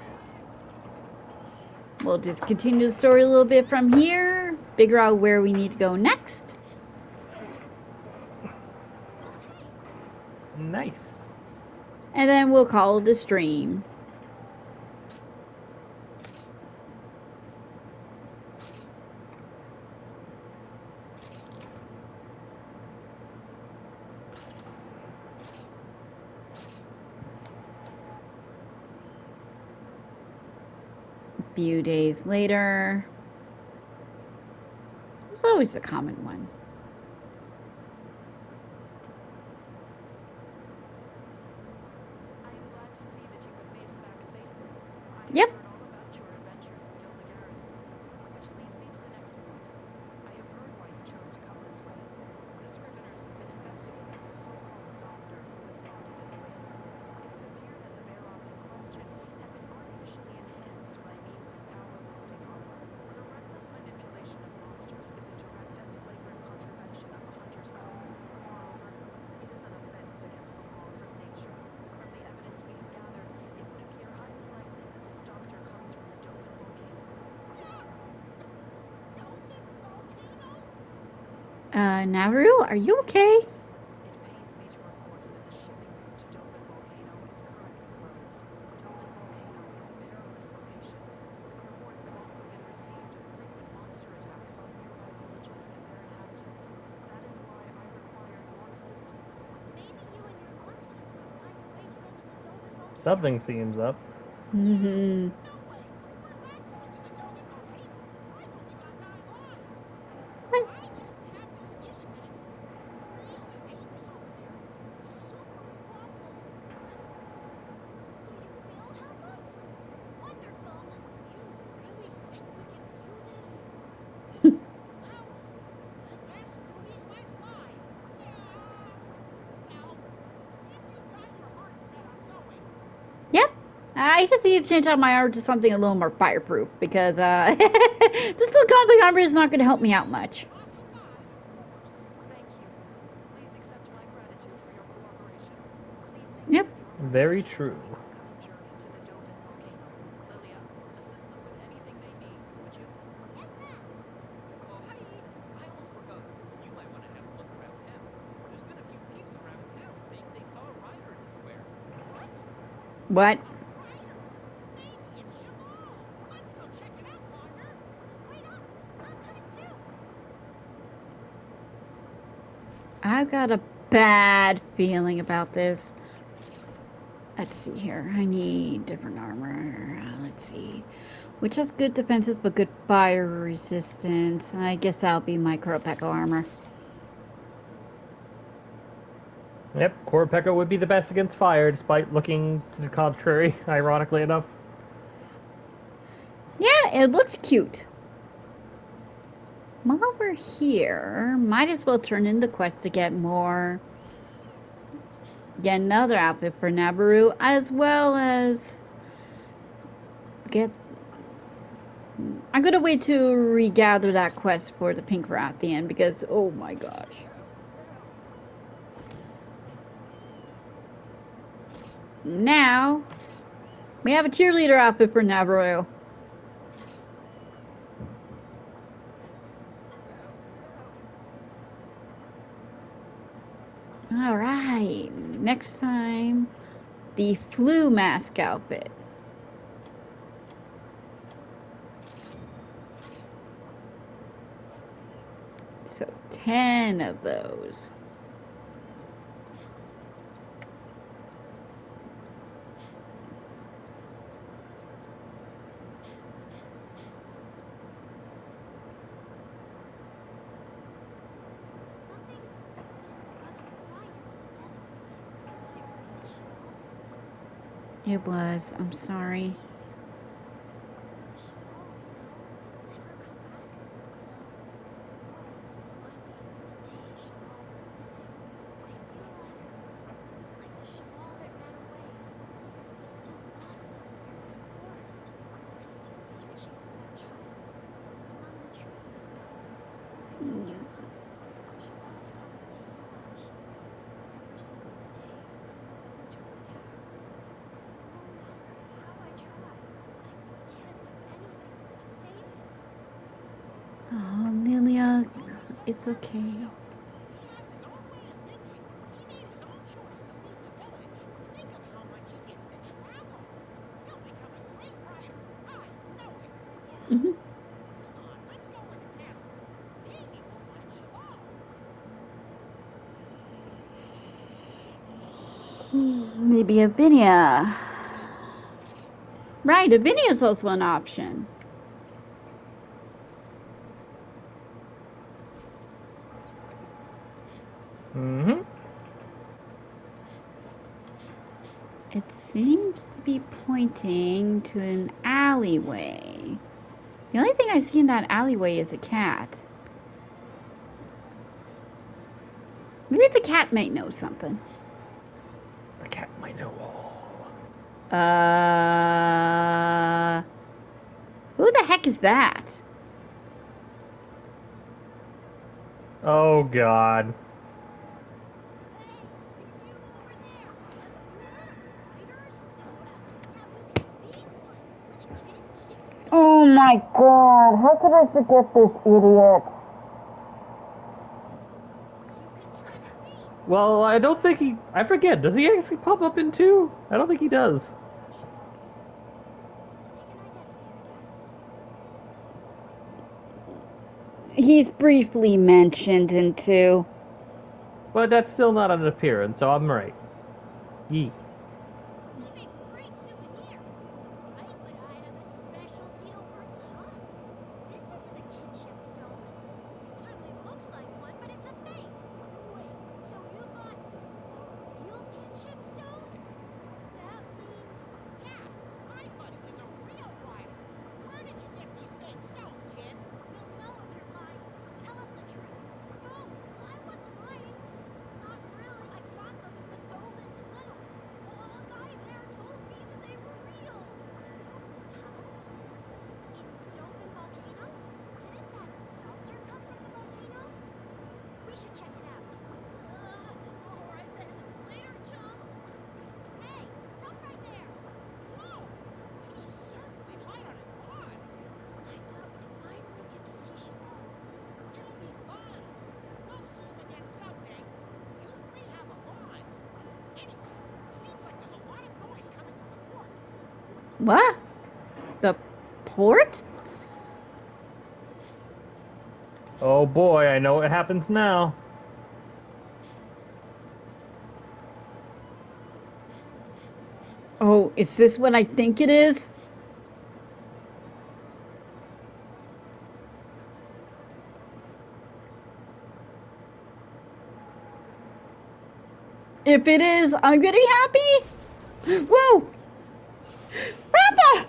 S1: We'll just continue the story a little bit from here, figure out where we need to go next.
S2: Nice.
S1: And then we'll call it a stream. A few days later. It's always a common one.
S4: I am glad to see that you have made it back safely. I have
S1: Yep.
S4: heard all about your adventures in Gildegarren, which leads me to the next point. I have heard why you chose to come this way. The Scriveners have been investigating the so-called doctor who was spotted in Oasis. It would appear that the Barroth in question had been artificially enhanced by means of power-boosting armor. The reckless manipulation of monsters is a direct and flagrant contravention of the Hunter's Code. Moreover, it is an offense against the laws of nature. From the evidence we have gathered, it would appear highly likely that this doctor comes from the Dovin volcano.
S1: Naru, are you okay?
S4: It pains me to report that the shipping route to Dovin volcano is currently closed. Dovin volcano is a perilous location. Reports have also been received of frequent monster attacks on nearby villages and their inhabitants. That is why I require your assistance.
S5: Maybe you and your monsters could find a way to get to the Dovin volcano.
S2: Something seems up.
S1: Mm-hmm.
S3: No way! We're not going to the Dogan volcano. I've only got 9 lives.
S1: What?
S3: I just have this feeling that it's really dangerous over there. Super awful.
S5: So you will help us? Wonderful.
S3: You really think we can do this? Well, I guess movies might fly. Yeah. Well, if you've got your heart set on going,
S1: Yep. I just need to change out my armor to something a little more fireproof because this little comic armor is not going to help me out much.
S3: awesome guy, of course.
S4: Thank you. Please accept my gratitude for your cooperation. Please make
S1: Yep.
S4: good your
S2: Very
S4: preparations
S2: true.
S4: for the upcoming journey to the Dovin volcano. Lilia, assist them with anything they need, would you?
S5: Yes, ma'am.
S6: Oh, hi! I almost forgot. You might want to have a look around town. There's been a few peeps around town saying they saw a rider in the square.
S3: What?
S1: What?
S3: Ryder? Maybe it's Cheval. Let's go check it out, partner.
S5: Wait up. I'm coming too.
S1: I've got a bad feeling about this. Let's see here. I need different armor. Let's see. Which has good defenses but good fire resistance. I guess that'll be my Kuropeko armor.
S2: Yep, Korpeka would be the best against fire, despite looking to the contrary, ironically enough.
S1: Yeah, it looks cute. While we're here, might as well turn in the quest to get another outfit for Nabaru, as well as get. I'm gonna wait to regather that quest for the pink rat at the end because, oh my gosh. Now, we have a cheerleader outfit for Nabaru. Alright, next time, the flu mask outfit. So 10 of those.
S5: Something's been bugging Ryder in the desert. Is it really Cheval?
S1: It was, I'm sorry.
S5: Will the Cheval we know ever come back? Forests remind me of the day Cheval went missing. I feel like the Cheval that ran away is still lost somewhere in the forest. We're still searching for that child among the trees, hoping he'll turn up. Cheval suffered so much ever since the day her village was attacked. No matter how I try, I can't do anything to save him.
S1: Oh, Lilia, it's okay.
S3: He has his own way of thinking. He made his own choice to leave the village. Think of how much he gets to travel. He'll become a great rider. I know it.
S1: Mhm.
S3: Come on, let's go into town. Maybe we'll find Cheval.
S1: Maybe Avinia. Right, Avinia is also an option.
S2: Mm-hmm.
S1: It seems to be pointing to an alleyway. The only thing I see in that alleyway is a cat. Maybe the cat might know something.
S2: The cat might know all.
S1: Who the heck is that?
S2: Oh, God.
S1: Oh my god, how could I forget this idiot?
S2: Well, I don't think he... I forget, does he actually pop up in 2? I don't think he does.
S1: He's briefly mentioned in 2.
S2: But that's still not an appearance, so I'm right. Yee.
S5: They make great souvenirs, right? But I have a special deal for... Huh? This isn't a kinship stone. It certainly looks like one, but it's a fake. Wait, so you got a real kinship stone? That means...
S3: Yeah, my buddy is a real rider. Where did you get these fake stones, kid?
S5: We'll know if you're lying, so tell us the truth. No, I wasn't lying. Not really. I got them in the Dovin tunnels. A guy there told me that they were real. Dovin tunnels? In Dovin volcano? Didn't that doctor come from the volcano? We should check it out. All right then. Later, chum. Hey, stop right there.
S3: Whoa! He's certainly light on his paws.
S5: I thought we'd finally get to see Cheval.
S3: It'll be fun. We'll see him again someday. You three have a bond. Anyway, seems like there's a lot of noise coming from the port.
S1: What? The port?
S2: Oh boy, I know what happens now.
S1: Oh, is this what I think it is? If it is, I'm gonna be happy. Whoa! Ratha!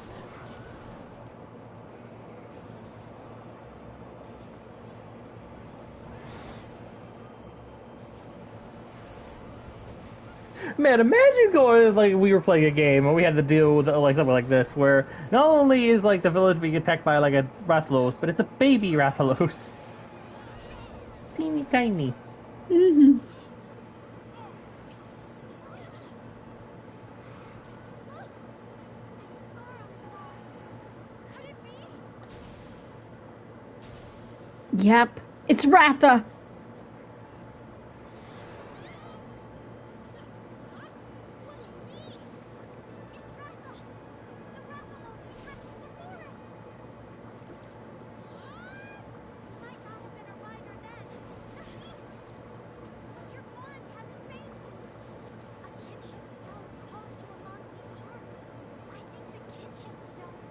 S2: Man, imagine going like we were playing a game and we had to deal with like something like this, where not only is like the village being attacked by like a Rathalos, but it's a baby Rathalos. Teeny tiny.
S1: Mm-hmm.
S5: Could it be?
S1: Yep, it's Ratha.
S5: What do you mean? It's Ratha! The Rathalos we hatched in the forest! Might not have been a rider then. But your bond hasn't faded. A kinship stone close to a monster's heart. I think the kinship stone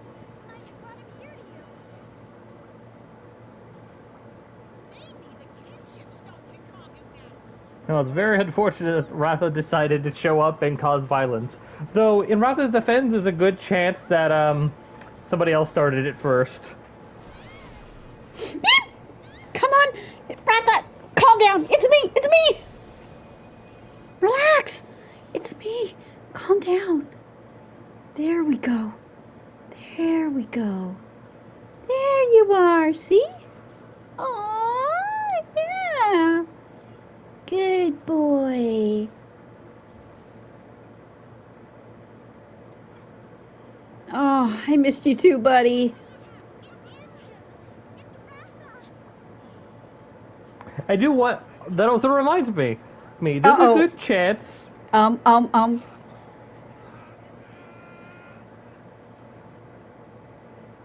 S5: might have brought him here to you.
S3: Maybe the kinship stone can calm him down.
S2: Well, it's very unfortunate that Ratha decided to show up and cause violence. Though, in Ratha's defense, there's a good chance that somebody else started it first.
S1: Come on, Ratha, calm down. It's me. It's me. Relax. It's me. Calm down. There we go. There we go. There you are. See? Aww, yeah. Good boy. Oh, I missed you too, buddy.
S5: It is him. It's Ratha.
S2: I do what that also reminds me. There's
S1: Uh-oh.
S2: a good chance.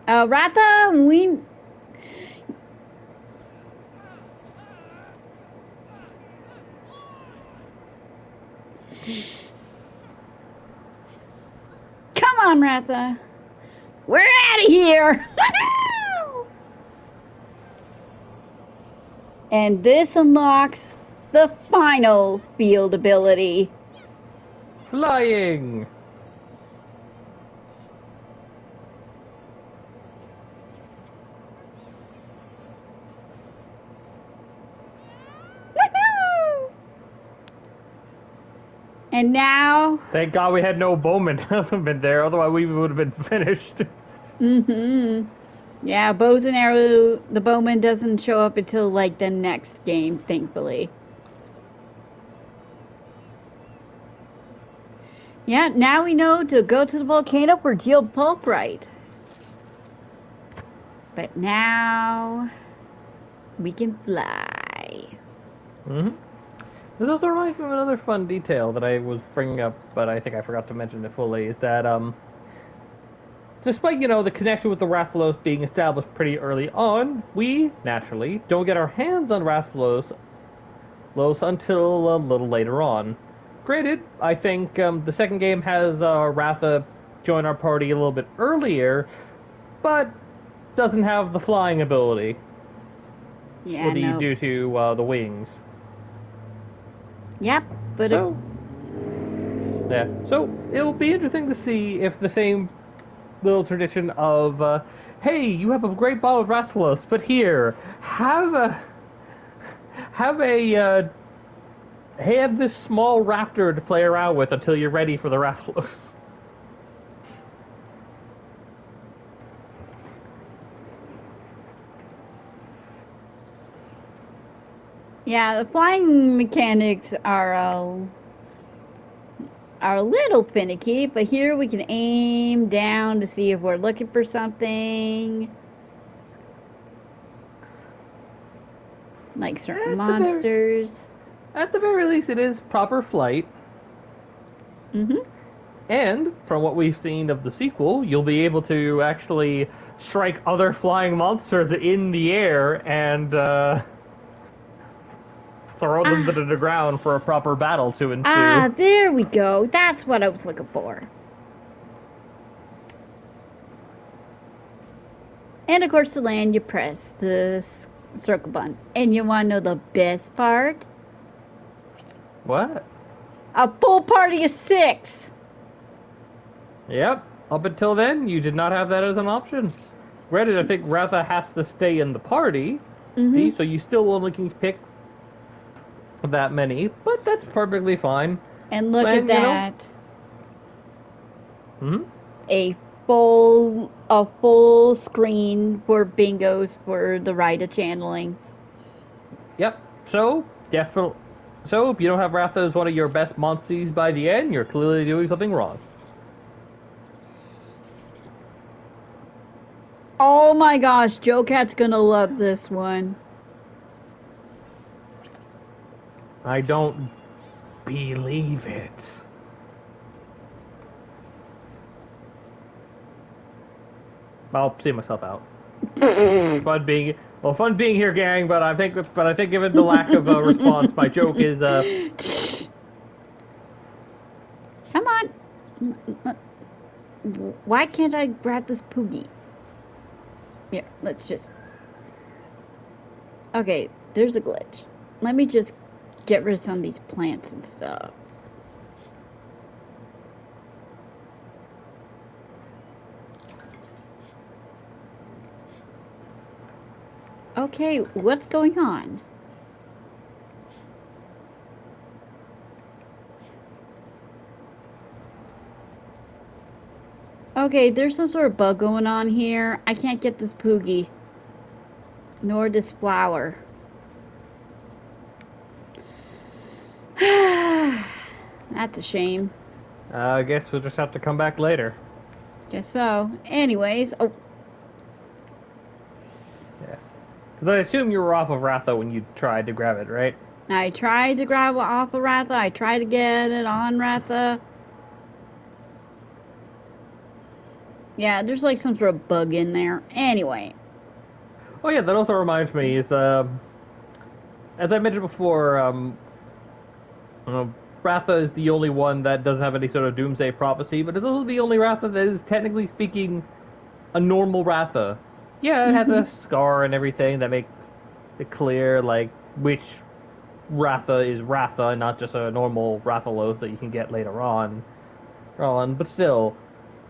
S1: Ratha, we. Come on, Ratha. We're out of here. And this unlocks the final field ability.
S2: Flying.
S1: And now,
S2: Thank God we had no bowman element there, otherwise we would have been finished.
S1: yeah, bows and arrow, the bowman doesn't show up until like the next game, thankfully. Yeah, now we know to go to the volcano for geopulprite. But now we can fly.
S2: This also reminds me of another fun detail that I was bringing up, but I think I forgot to mention it fully, is that, despite, the connection with the Rathalos being established pretty early on, we, naturally, don't get our hands on Rathalos until a little later on. Granted, I think the second game has Ratha join our party a little bit earlier, but doesn't have the flying ability.
S1: Yeah, no.
S2: Due to the wings.
S1: Yep, but
S2: So it'll be interesting to see if the same little tradition of, hey, you have a great bottle of Rathalos, but here, have this small rafter to play around with until you're ready for the Rathalos.
S1: yeah, the flying mechanics are a little finicky, but here we can aim down to see if we're looking for something. Like certain monsters.
S2: At the very least, it is proper flight. And, from what we've seen of the sequel, you'll be able to actually strike other flying monsters in the air and throw them to the ground for a proper battle to ensue.
S1: Ah, there we go. That's what I was looking for. And of course, to land, you press the circle button. And you want to know the best part?
S2: What?
S1: A full party of 6.
S2: Yep. Up until then, you did not have that as an option. Granted, I think Ratha has to stay in the party. See, so you still only can pick that many, but that's perfectly fine.
S1: And look at
S2: And, you know-
S1: that.
S2: Hmm?
S1: A full screen for bingos for the Rida channeling.
S2: Yep. So, definitely. So, if you don't have Ratha as one of your best monsters by the end, you're clearly doing something wrong.
S1: Oh my gosh, Joe Cat's gonna love this one.
S2: I don't believe it. I'll see myself out. Fun being here, gang. But I think given the lack of a response, my joke is
S1: Come on. Why can't I grab this Poogie? Here, let's just... Okay, there's a glitch. Let me just get rid of some of these plants and stuff. Okay, what's going on? Okay, there's some sort of bug going on here. I can't get this Poogie. Nor this flower. That's a shame.
S2: I guess we'll just have to come back later.
S1: Guess so. Anyways, oh,
S2: Yeah. Because I assume you were off of Ratha when you tried to grab it, right?
S1: I tried to grab it off of Ratha. I tried to get it on Ratha. Yeah, there's like some sort of bug in there. Anyway.
S2: Oh yeah, that also reminds me is as I mentioned before, Ratha is the only one that doesn't have any sort of doomsday prophecy, but it's also the only Ratha that is technically speaking a normal Ratha. Yeah, it has a scar and everything that makes it clear like which Ratha is Ratha, and not just a normal Rathalos that you can get later on. But still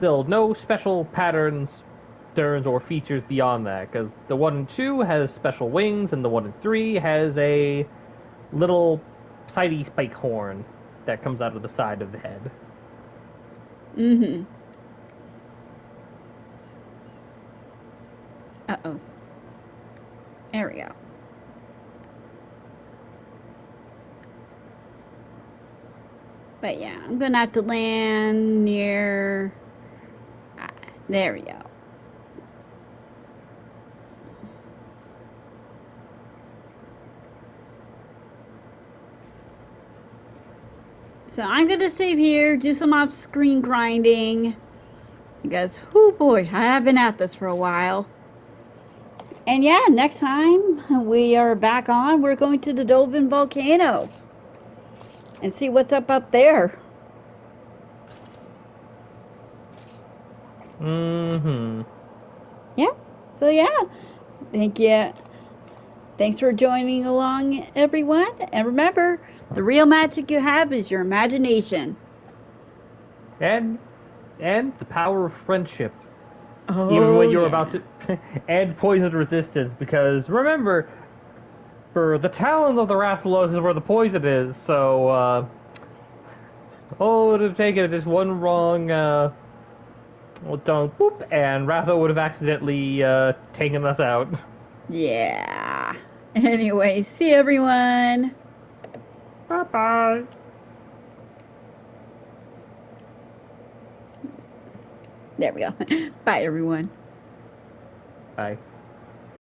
S2: no special patterns, turns, or features beyond that, because the 1 and 2 has special wings, and the 1 and 3 has a little sidey spike horn that comes out of the side of the head.
S1: Mm-hmm. Uh-oh. There we go. But yeah, I'm gonna have to land near... there we go. So I'm gonna save here, do some off-screen grinding. Because, oh boy, I have been at this for a while. And yeah, next time we are back on, we're going to the Dovin Volcano. And see what's up there.
S2: Mm-hmm.
S1: Yeah. So yeah. Thank you. Thanks for joining along, everyone. And remember, the real magic you have is your imagination.
S2: And the power of friendship.
S1: Oh,
S2: Even when you're
S1: yeah.
S2: about to... and poison resistance, because remember, for the talent of the Rathalos is where the poison is, so, it would have taken just one wrong, whoop, and Ratha would have accidentally, taken us out.
S1: Yeah. Anyway, see everyone.
S2: Bye-bye.
S1: There we go. Bye, everyone.
S2: Bye.